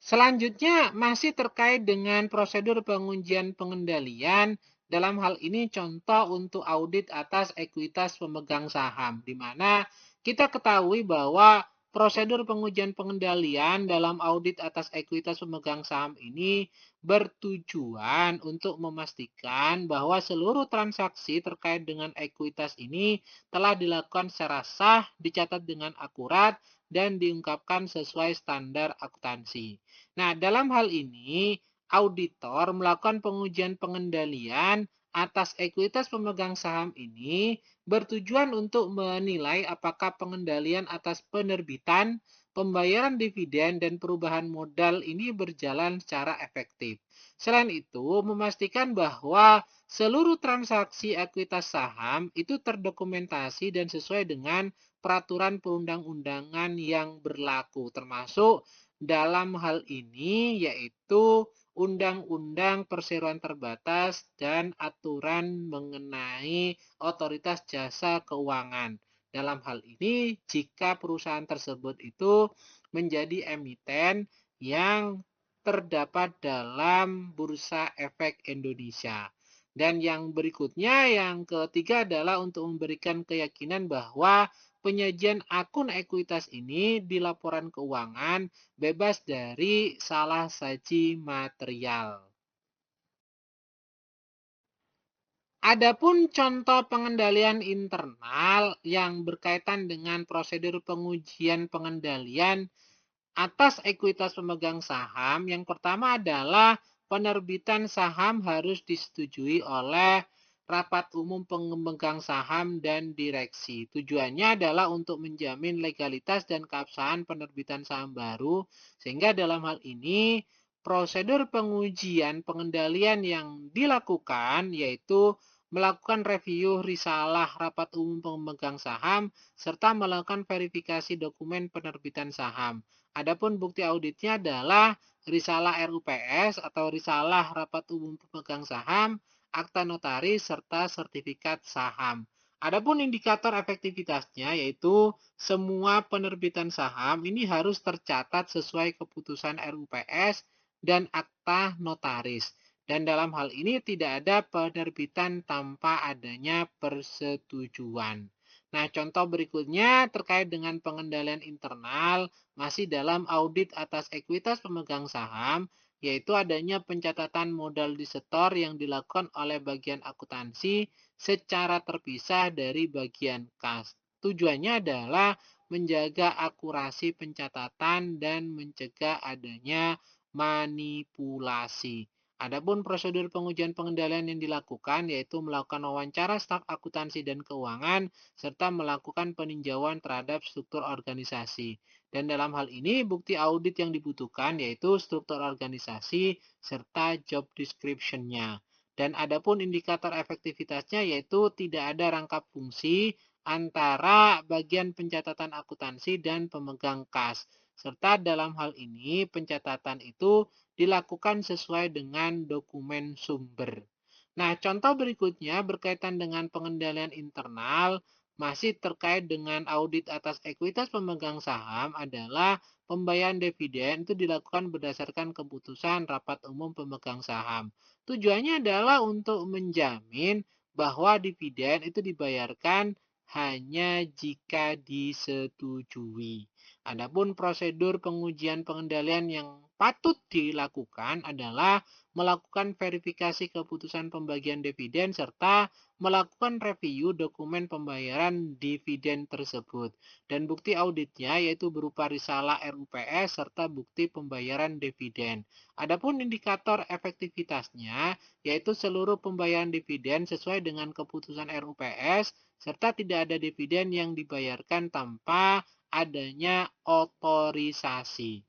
Selanjutnya masih terkait dengan prosedur pengujian pengendalian. Dalam hal ini contoh untuk audit atas ekuitas pemegang saham, di mana kita ketahui bahwa prosedur pengujian pengendalian dalam audit atas ekuitas pemegang saham ini bertujuan untuk memastikan bahwa seluruh transaksi terkait dengan ekuitas ini telah dilakukan secara sah, dicatat dengan akurat, dan diungkapkan sesuai standar akuntansi. Nah, dalam hal ini, auditor melakukan pengujian pengendalian atas ekuitas pemegang saham ini bertujuan untuk menilai apakah pengendalian atas penerbitan, pembayaran dividen, dan perubahan modal ini berjalan secara efektif. Selain itu, memastikan bahwa seluruh transaksi ekuitas saham itu terdokumentasi dan sesuai dengan peraturan perundang-undangan yang berlaku, termasuk dalam hal ini yaitu Undang-Undang Perseroan Terbatas dan aturan mengenai otoritas jasa keuangan. Dalam hal ini, jika perusahaan tersebut itu menjadi emiten yang terdapat dalam Bursa Efek Indonesia. Dan yang berikutnya, yang ketiga adalah untuk memberikan keyakinan bahwa penyajian akun ekuitas ini di laporan keuangan bebas dari salah saji material. Adapun contoh pengendalian internal yang berkaitan dengan prosedur pengujian pengendalian atas ekuitas pemegang saham, yang pertama adalah penerbitan saham harus disetujui oleh rapat umum pemegang saham dan direksi. Tujuannya adalah untuk menjamin legalitas dan keabsahan penerbitan saham baru, sehingga dalam hal ini prosedur pengujian pengendalian yang dilakukan yaitu melakukan review risalah rapat umum pemegang saham serta melakukan verifikasi dokumen penerbitan saham. Adapun bukti auditnya adalah risalah RUPS atau risalah rapat umum pemegang saham, akta notaris, serta sertifikat saham. Adapun indikator efektivitasnya yaitu semua penerbitan saham ini harus tercatat sesuai keputusan RUPS dan akta notaris. Dan dalam hal ini tidak ada penerbitan tanpa adanya persetujuan. Nah, contoh berikutnya terkait dengan pengendalian internal masih dalam audit atas ekuitas pemegang saham, yaitu adanya pencatatan modal di setor yang dilakukan oleh bagian akuntansi secara terpisah dari bagian kas. Tujuannya adalah menjaga akurasi pencatatan dan mencegah adanya manipulasi. Adapun prosedur pengujian pengendalian yang dilakukan yaitu melakukan wawancara staf akuntansi dan keuangan serta melakukan peninjauan terhadap struktur organisasi. Dan dalam hal ini bukti audit yang dibutuhkan yaitu struktur organisasi serta job description-nya. Dan adapun indikator efektivitasnya yaitu tidak ada rangkap fungsi antara bagian pencatatan akuntansi dan pemegang kas. Serta dalam hal ini pencatatan itu dilakukan sesuai dengan dokumen sumber. Nah, contoh berikutnya berkaitan dengan pengendalian internal masih terkait dengan audit atas ekuitas pemegang saham adalah pembayaran dividen itu dilakukan berdasarkan keputusan rapat umum pemegang saham. Tujuannya adalah untuk menjamin bahwa dividen itu dibayarkan hanya jika disetujui. Adapun prosedur pengujian pengendalian yang patut dilakukan adalah melakukan verifikasi keputusan pembagian dividen serta melakukan review dokumen pembayaran dividen tersebut. Dan bukti auditnya yaitu berupa risalah RUPS serta bukti pembayaran dividen. Adapun indikator efektivitasnya yaitu seluruh pembayaran dividen sesuai dengan keputusan RUPS serta tidak ada dividen yang dibayarkan tanpa adanya otorisasi.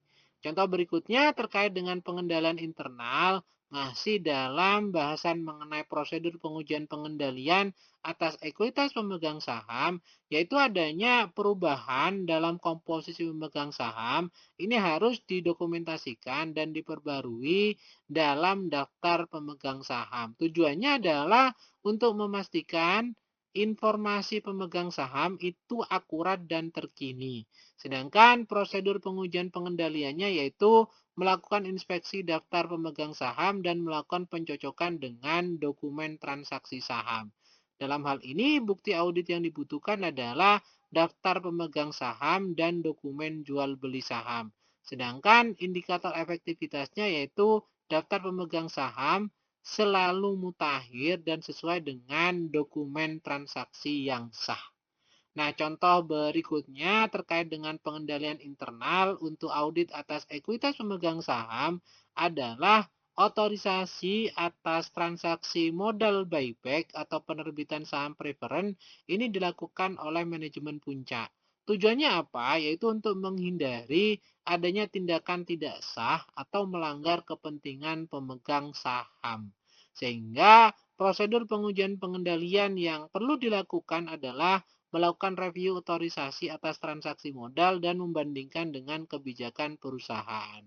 Contoh berikutnya terkait dengan pengendalian internal, masih dalam bahasan mengenai prosedur pengujian pengendalian atas ekuitas pemegang saham, yaitu adanya perubahan dalam komposisi pemegang saham, ini harus didokumentasikan dan diperbarui dalam daftar pemegang saham. Tujuannya adalah untuk memastikan informasi pemegang saham itu akurat dan terkini. Sedangkan prosedur pengujian pengendaliannya yaitu melakukan inspeksi daftar pemegang saham dan melakukan pencocokan dengan dokumen transaksi saham. Dalam hal ini, bukti audit yang dibutuhkan adalah daftar pemegang saham dan dokumen jual beli saham. Sedangkan indikator efektivitasnya yaitu daftar pemegang saham selalu mutakhir dan sesuai dengan dokumen transaksi yang sah. Nah, contoh berikutnya terkait dengan pengendalian internal untuk audit atas ekuitas pemegang saham adalah otorisasi atas transaksi modal buyback atau penerbitan saham preferen ini dilakukan oleh manajemen puncak. Tujuannya apa? Yaitu untuk menghindari adanya tindakan tidak sah atau melanggar kepentingan pemegang saham. Sehingga prosedur pengujian pengendalian yang perlu dilakukan adalah melakukan review otorisasi atas transaksi modal dan membandingkan dengan kebijakan perusahaan.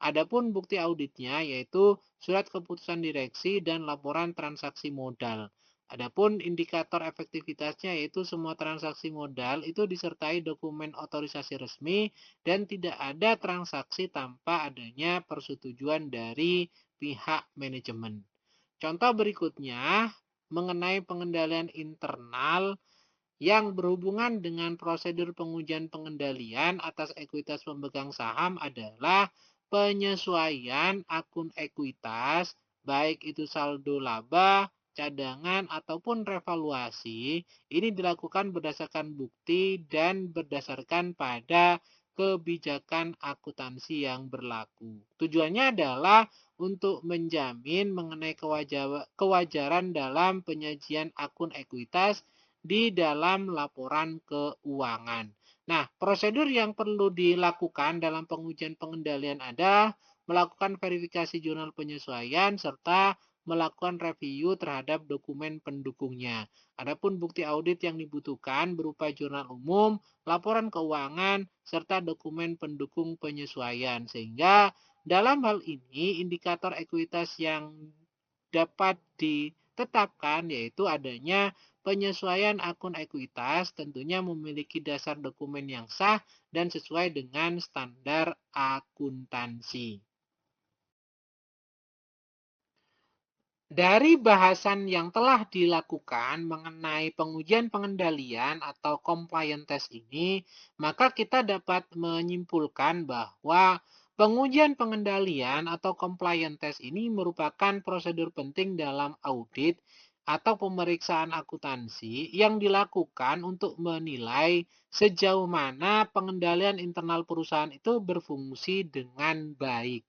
Adapun bukti auditnya yaitu surat keputusan direksi dan laporan transaksi modal. Adapun indikator efektivitasnya yaitu semua transaksi modal itu disertai dokumen otorisasi resmi dan tidak ada transaksi tanpa adanya persetujuan dari pihak manajemen. Contoh berikutnya mengenai pengendalian internal yang berhubungan dengan prosedur pengujian pengendalian atas ekuitas pemegang saham adalah penyesuaian akun ekuitas, baik itu saldo laba, cadangan, ataupun revaluasi. Ini dilakukan berdasarkan bukti dan berdasarkan pada kebijakan akuntansi yang berlaku. Tujuannya adalah untuk menjamin mengenai kewajaran dalam penyajian akun ekuitas di dalam laporan keuangan. Nah, prosedur yang perlu dilakukan dalam pengujian pengendalian ada melakukan verifikasi jurnal penyesuaian serta melakukan review terhadap dokumen pendukungnya. Adapun bukti audit yang dibutuhkan berupa jurnal umum, laporan keuangan, serta dokumen pendukung penyesuaian. Sehingga dalam hal ini indikator ekuitas yang dapat ditetapkan yaitu adanya penyesuaian akun ekuitas tentunya memiliki dasar dokumen yang sah dan sesuai dengan standar akuntansi. Dari bahasan yang telah dilakukan mengenai pengujian pengendalian atau compliance test ini, maka kita dapat menyimpulkan bahwa pengujian pengendalian atau compliance test ini merupakan prosedur penting dalam audit atau pemeriksaan akuntansi yang dilakukan untuk menilai sejauh mana pengendalian internal perusahaan itu berfungsi dengan baik.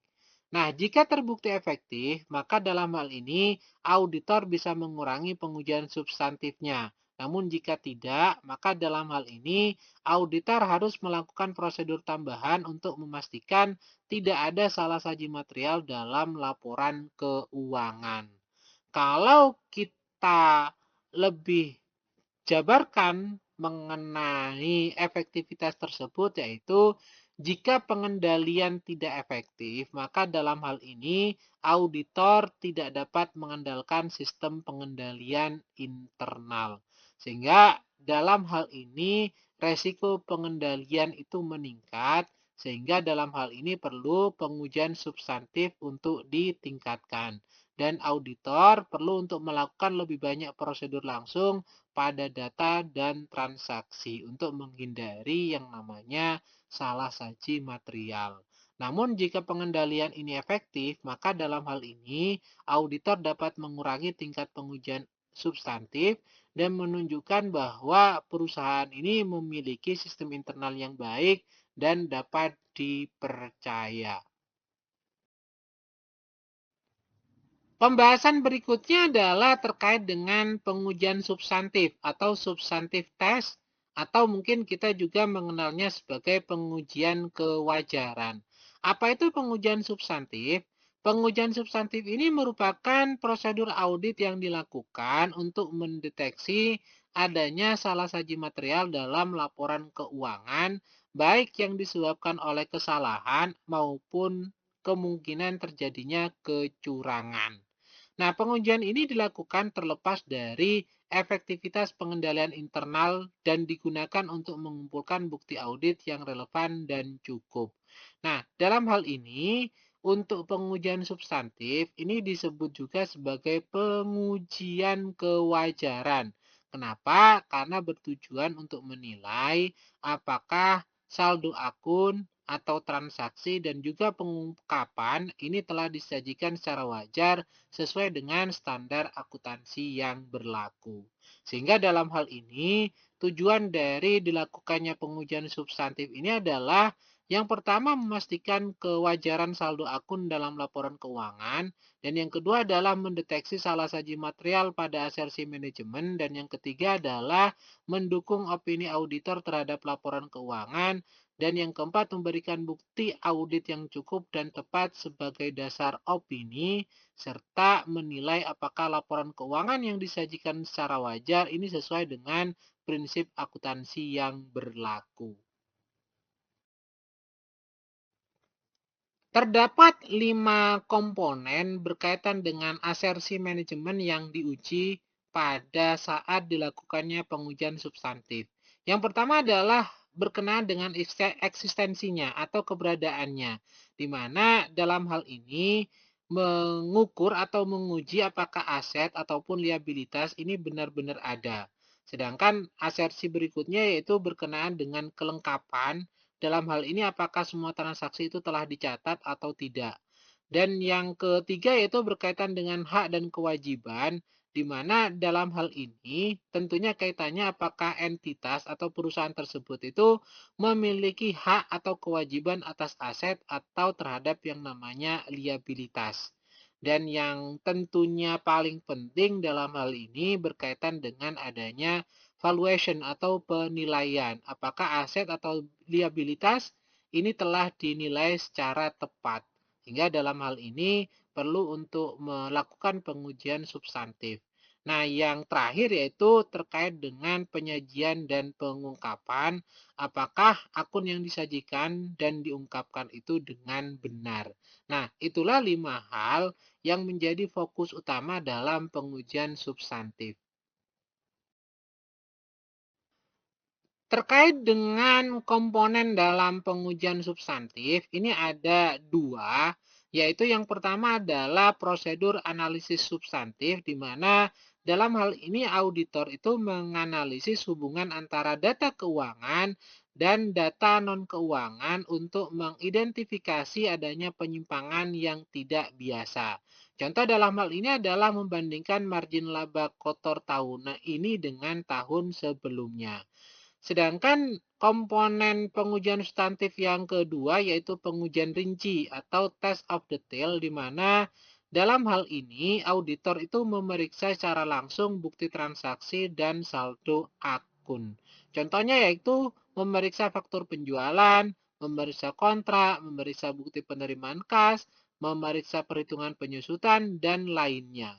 Nah, jika terbukti efektif, maka dalam hal ini auditor bisa mengurangi pengujian substantifnya. Namun jika tidak, maka dalam hal ini auditor harus melakukan prosedur tambahan untuk memastikan tidak ada salah saji material dalam laporan keuangan. Kalau kita lebih jabarkan mengenai efektivitas tersebut yaitu jika pengendalian tidak efektif, maka dalam hal ini auditor tidak dapat mengandalkan sistem pengendalian internal. Sehingga dalam hal ini resiko pengendalian itu meningkat, sehingga dalam hal ini perlu pengujian substantif untuk ditingkatkan. Dan auditor perlu untuk melakukan lebih banyak prosedur langsung pada data dan transaksi untuk menghindari yang namanya salah saji material. Namun jika pengendalian ini efektif, maka dalam hal ini auditor dapat mengurangi tingkat pengujian substantif dan menunjukkan bahwa perusahaan ini memiliki sistem internal yang baik dan dapat dipercaya. Pembahasan berikutnya adalah terkait dengan pengujian substantif atau substantif test, atau mungkin kita juga mengenalnya sebagai pengujian kewajaran. Apa itu pengujian substantif? Pengujian substantif ini merupakan prosedur audit yang dilakukan untuk mendeteksi adanya salah saji material dalam laporan keuangan, baik yang disebabkan oleh kesalahan maupun kemungkinan terjadinya kecurangan. Nah, pengujian ini dilakukan terlepas dari efektivitas pengendalian internal dan digunakan untuk mengumpulkan bukti audit yang relevan dan cukup. Nah, dalam hal ini, untuk pengujian substantif, ini disebut juga sebagai pengujian kewajaran. Kenapa? Karena bertujuan untuk menilai apakah saldo akun atau transaksi dan juga pengungkapan ini telah disajikan secara wajar sesuai dengan standar akuntansi yang berlaku. Sehingga dalam hal ini, tujuan dari dilakukannya pengujian substantif ini adalah yang pertama memastikan kewajaran saldo akun dalam laporan keuangan, dan yang kedua adalah mendeteksi salah saji material pada asersi manajemen, dan yang ketiga adalah mendukung opini auditor terhadap laporan keuangan, dan yang keempat memberikan bukti audit yang cukup dan tepat sebagai dasar opini, serta menilai apakah laporan keuangan yang disajikan secara wajar ini sesuai dengan prinsip akuntansi yang berlaku. Terdapat 5 komponen berkaitan dengan asersi manajemen yang diuji pada saat dilakukannya pengujian substantif. Yang pertama adalah berkenaan dengan eksistensinya atau keberadaannya, di mana dalam hal ini mengukur atau menguji apakah aset ataupun liabilitas ini benar-benar ada. Sedangkan asersi berikutnya yaitu berkenaan dengan kelengkapan. Dalam hal ini apakah semua transaksi itu telah dicatat atau tidak. Dan yang ketiga yaitu berkaitan dengan hak dan kewajiban, di mana dalam hal ini tentunya kaitannya apakah entitas atau perusahaan tersebut itu memiliki hak atau kewajiban atas aset atau terhadap yang namanya liabilitas. Dan yang tentunya paling penting dalam hal ini berkaitan dengan adanya valuation atau penilaian. Apakah aset atau liabilitas ini telah dinilai secara tepat. Hingga dalam hal ini perlu untuk melakukan pengujian substantif. Nah, yang terakhir yaitu terkait dengan penyajian dan pengungkapan, apakah akun yang disajikan dan diungkapkan itu dengan benar. Nah, itulah 5 hal yang menjadi fokus utama dalam pengujian substantif. Terkait dengan komponen dalam pengujian substantif, ini ada 2, yaitu yang pertama adalah prosedur analisis substantif, di mana dalam hal ini auditor itu menganalisis hubungan antara data keuangan dan data non-keuangan untuk mengidentifikasi adanya penyimpangan yang tidak biasa. Contoh dalam hal ini adalah membandingkan margin laba kotor tahunan ini dengan tahun sebelumnya. Sedangkan komponen pengujian substantif yang kedua yaitu pengujian rinci atau test of detail, di mana dalam hal ini auditor itu memeriksa secara langsung bukti transaksi dan saldo akun. Contohnya yaitu memeriksa faktur penjualan, memeriksa kontrak, memeriksa bukti penerimaan kas, memeriksa perhitungan penyusutan, dan lainnya.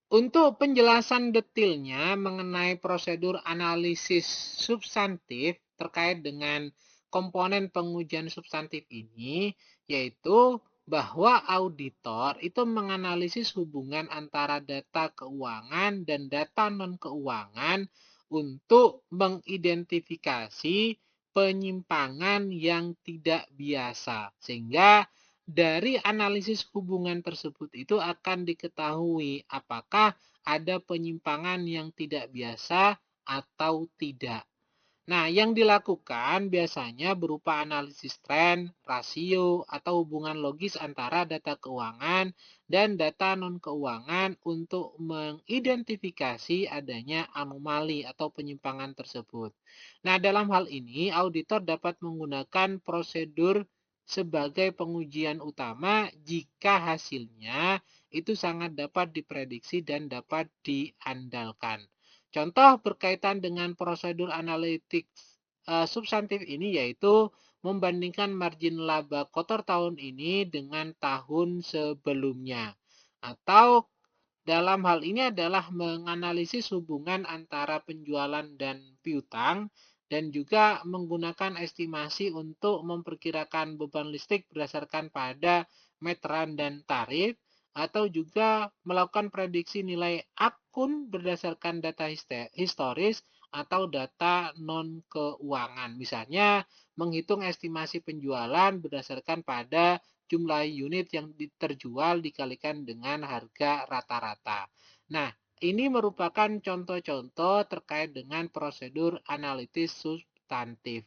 Untuk penjelasan detailnya mengenai prosedur analisis substantif terkait dengan komponen pengujian substantif ini, yaitu bahwa auditor itu menganalisis hubungan antara data keuangan dan data non-keuangan untuk mengidentifikasi penyimpangan yang tidak biasa. Sehingga dari analisis hubungan tersebut itu akan diketahui apakah ada penyimpangan yang tidak biasa atau tidak. Nah, yang dilakukan biasanya berupa analisis tren, rasio, atau hubungan logis antara data keuangan dan data non-keuangan untuk mengidentifikasi adanya anomali atau penyimpangan tersebut. Nah, dalam hal ini, auditor dapat menggunakan prosedur sebagai pengujian utama jika hasilnya itu sangat dapat diprediksi dan dapat diandalkan. Contoh berkaitan dengan prosedur analitik substantif ini yaitu membandingkan margin laba kotor tahun ini dengan tahun sebelumnya. Atau dalam hal ini adalah menganalisis hubungan antara penjualan dan piutang dan juga menggunakan estimasi untuk memperkirakan beban listrik berdasarkan pada meteran dan tarif atau juga melakukan prediksi nilai akun berdasarkan data historis atau data non-keuangan. Misalnya, menghitung estimasi penjualan berdasarkan pada jumlah unit yang terjual dikalikan dengan harga rata-rata. Nah, ini merupakan contoh-contoh terkait dengan prosedur analitis substantif.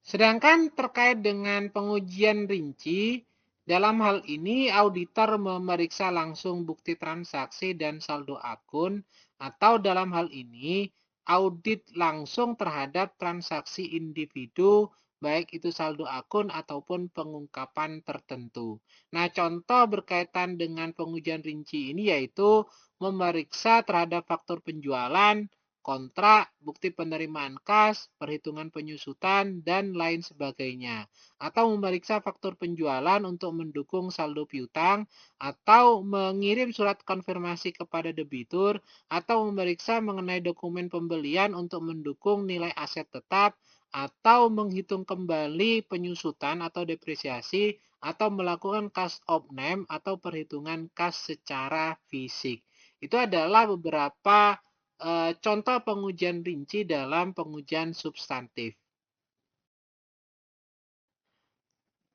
Sedangkan terkait dengan pengujian rinci, dalam hal ini auditor memeriksa langsung bukti transaksi dan saldo akun, atau dalam hal ini audit langsung terhadap transaksi individu, baik itu saldo akun ataupun pengungkapan tertentu. Nah, contoh berkaitan dengan pengujian rinci ini yaitu memeriksa terhadap faktur penjualan, kontrak, bukti penerimaan kas, perhitungan penyusutan, dan lain sebagainya. Atau memeriksa faktur penjualan untuk mendukung saldo piutang, atau mengirim surat konfirmasi kepada debitur, atau memeriksa mengenai dokumen pembelian untuk mendukung nilai aset tetap, atau menghitung kembali penyusutan atau depresiasi, atau melakukan cash of name atau perhitungan kas secara fisik. Itu adalah beberapa contoh pengujian rinci dalam pengujian substantif.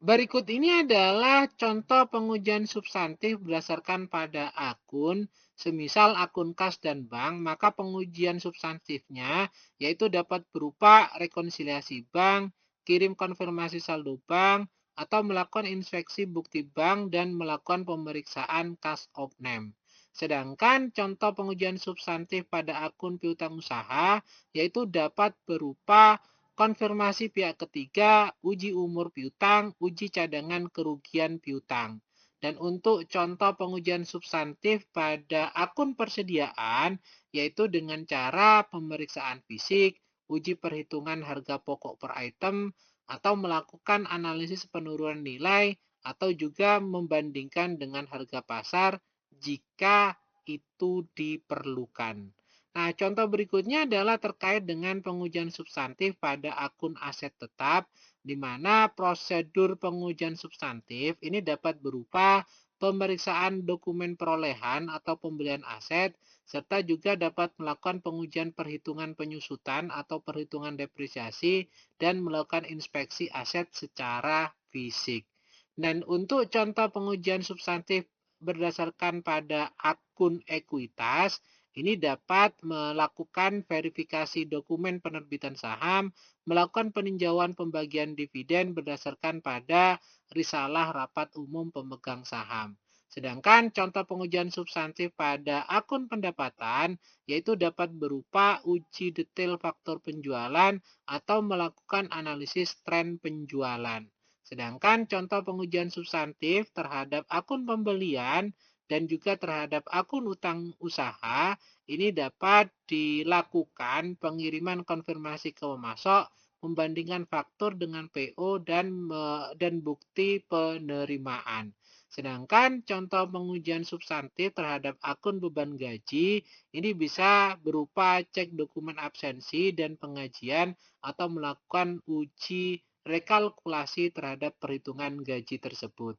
Berikut ini adalah contoh pengujian substantif berdasarkan pada akun, semisal akun kas dan bank, maka pengujian substantifnya yaitu dapat berupa rekonsiliasi bank, kirim konfirmasi saldo bank, atau melakukan inspeksi bukti bank dan melakukan pemeriksaan cash of name. Sedangkan contoh pengujian substantif pada akun piutang usaha yaitu dapat berupa konfirmasi pihak ketiga, uji umur piutang, uji cadangan kerugian piutang. Dan untuk contoh pengujian substantif pada akun persediaan, yaitu dengan cara pemeriksaan fisik, uji perhitungan harga pokok per item, atau melakukan analisis penurunan nilai, atau juga membandingkan dengan harga pasar jika itu diperlukan. Nah, contoh berikutnya adalah terkait dengan pengujian substantif pada akun aset tetap, di mana prosedur pengujian substantif ini dapat berupa pemeriksaan dokumen perolehan atau pembelian aset, serta juga dapat melakukan pengujian perhitungan penyusutan atau perhitungan depresiasi, dan melakukan inspeksi aset secara fisik. Dan untuk contoh pengujian substantif berdasarkan pada akun ekuitas, ini dapat melakukan verifikasi dokumen penerbitan saham, melakukan peninjauan pembagian dividen berdasarkan pada risalah rapat umum pemegang saham. Sedangkan contoh pengujian substantif pada akun pendapatan yaitu dapat berupa uji detail faktor penjualan atau melakukan analisis tren penjualan. Sedangkan contoh pengujian substantif terhadap akun pembelian dan juga terhadap akun utang usaha ini dapat dilakukan pengiriman konfirmasi ke pemasok, membandingkan faktur dengan PO dan bukti penerimaan. Sedangkan contoh pengujian substantif terhadap akun beban gaji ini bisa berupa cek dokumen absensi dan pengajian atau melakukan uji rekalkulasi terhadap perhitungan gaji tersebut.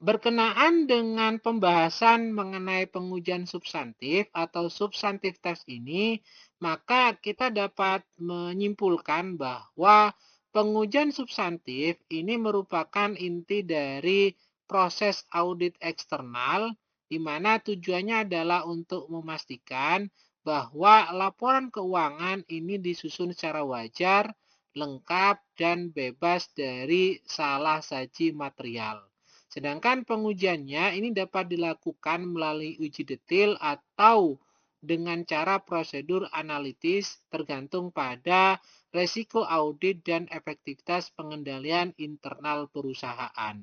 Berkenaan dengan pembahasan mengenai pengujian substantif atau substantif test ini, maka kita dapat menyimpulkan bahwa pengujian substantif ini merupakan inti dari proses audit eksternal di mana tujuannya adalah untuk memastikan bahwa laporan keuangan ini disusun secara wajar, lengkap, dan bebas dari salah saji material. Sedangkan pengujiannya ini dapat dilakukan melalui uji detail atau dengan cara prosedur analitis tergantung pada resiko audit dan efektivitas pengendalian internal perusahaan.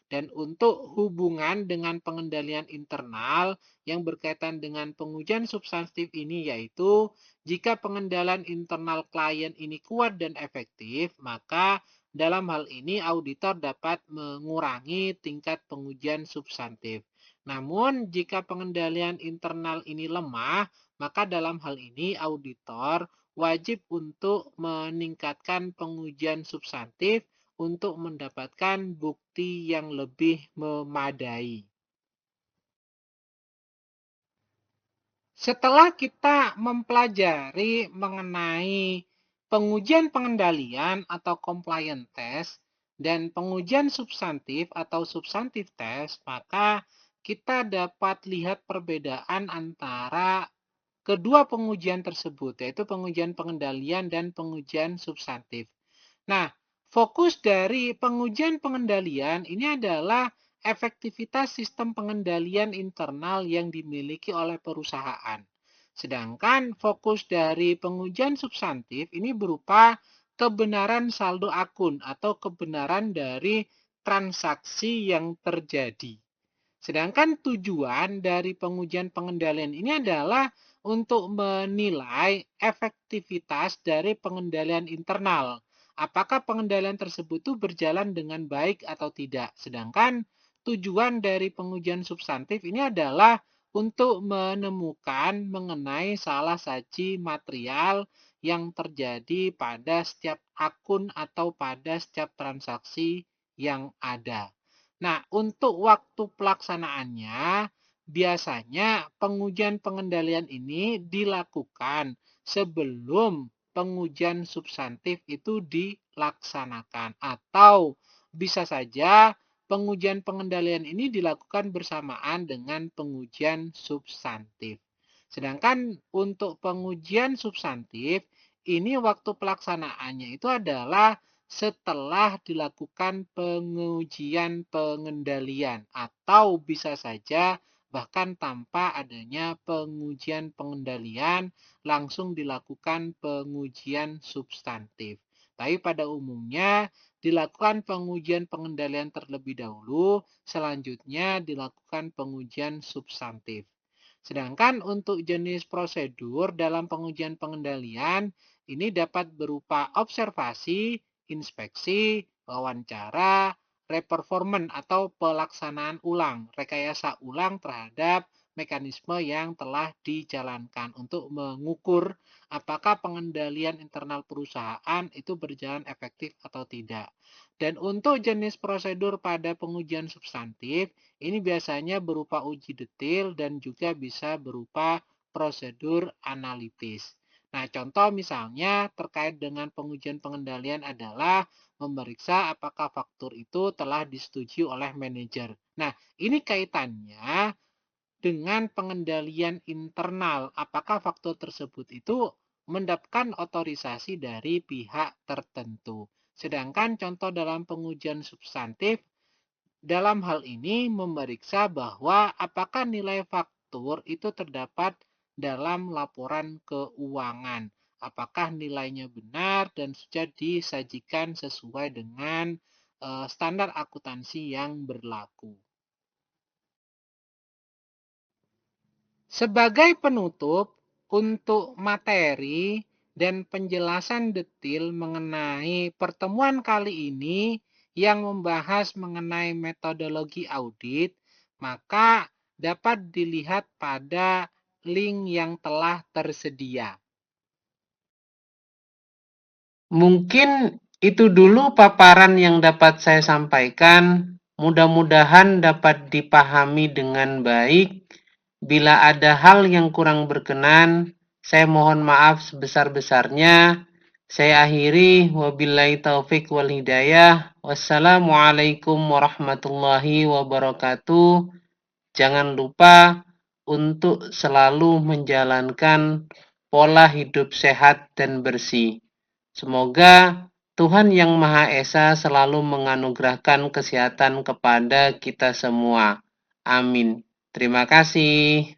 Dan untuk hubungan dengan pengendalian internal yang berkaitan dengan pengujian substantif ini yaitu jika pengendalian internal klien ini kuat dan efektif, maka dalam hal ini auditor dapat mengurangi tingkat pengujian substantif. Namun jika pengendalian internal ini lemah, maka dalam hal ini auditor wajib untuk meningkatkan pengujian substantif untuk mendapatkan bukti yang lebih memadai. Setelah kita mempelajari mengenai pengujian pengendalian atau compliance test dan pengujian substantif atau substantif test, maka kita dapat lihat perbedaan antara kedua pengujian tersebut, yaitu pengujian pengendalian dan pengujian substantif. Nah, fokus dari pengujian pengendalian ini adalah efektivitas sistem pengendalian internal yang dimiliki oleh perusahaan. Sedangkan fokus dari pengujian substantif ini berupa kebenaran saldo akun atau kebenaran dari transaksi yang terjadi. Sedangkan tujuan dari pengujian pengendalian ini adalah untuk menilai efektivitas dari pengendalian internal. Apakah pengendalian tersebut itu berjalan dengan baik atau tidak. Sedangkan tujuan dari pengujian substantif ini adalah untuk menemukan mengenai salah saji material yang terjadi pada setiap akun atau pada setiap transaksi yang ada. Nah, untuk waktu pelaksanaannya, biasanya pengujian pengendalian ini dilakukan sebelum pengujian substantif itu dilaksanakan. Atau bisa saja pengujian pengendalian ini dilakukan bersamaan dengan pengujian substantif. Sedangkan untuk pengujian substantif, ini waktu pelaksanaannya itu adalah setelah dilakukan pengujian pengendalian atau bisa saja bahkan tanpa adanya pengujian pengendalian langsung dilakukan pengujian substantif. Tapi pada umumnya dilakukan pengujian pengendalian terlebih dahulu, selanjutnya dilakukan pengujian substantif. Sedangkan untuk jenis prosedur dalam pengujian pengendalian ini dapat berupa observasi, inspeksi, wawancara, reperformance atau pelaksanaan ulang, rekayasa ulang terhadap mekanisme yang telah dijalankan untuk mengukur apakah pengendalian internal perusahaan itu berjalan efektif atau tidak. Dan untuk jenis prosedur pada pengujian substantif, ini biasanya berupa uji detail dan juga bisa berupa prosedur analitis. Nah, contoh misalnya terkait dengan pengujian pengendalian adalah memeriksa apakah faktur itu telah disetujui oleh manajer. Nah, ini kaitannya dengan pengendalian internal. Apakah faktur tersebut itu mendapatkan otorisasi dari pihak tertentu. Sedangkan contoh dalam pengujian substantif, dalam hal ini memeriksa bahwa apakah nilai faktur itu terdapat dalam laporan keuangan. Apakah nilainya benar dan sudah disajikan sesuai dengan standar akuntansi yang berlaku. Sebagai penutup, untuk materi dan penjelasan detail mengenai pertemuan kali ini yang membahas mengenai metodologi audit, maka dapat dilihat pada link yang telah tersedia. Mungkin itu dulu paparan yang dapat saya sampaikan. Mudah-mudahan dapat dipahami dengan baik. Bila ada hal yang kurang berkenan, saya mohon maaf sebesar-besarnya. Saya akhiri, wabillahi taufik wal hidayah. Wassalamualaikum warahmatullahi wabarakatuh. Jangan lupa untuk selalu menjalankan pola hidup sehat dan bersih. Semoga Tuhan Yang Maha Esa selalu menganugerahkan kesehatan kepada kita semua. Amin. Terima kasih.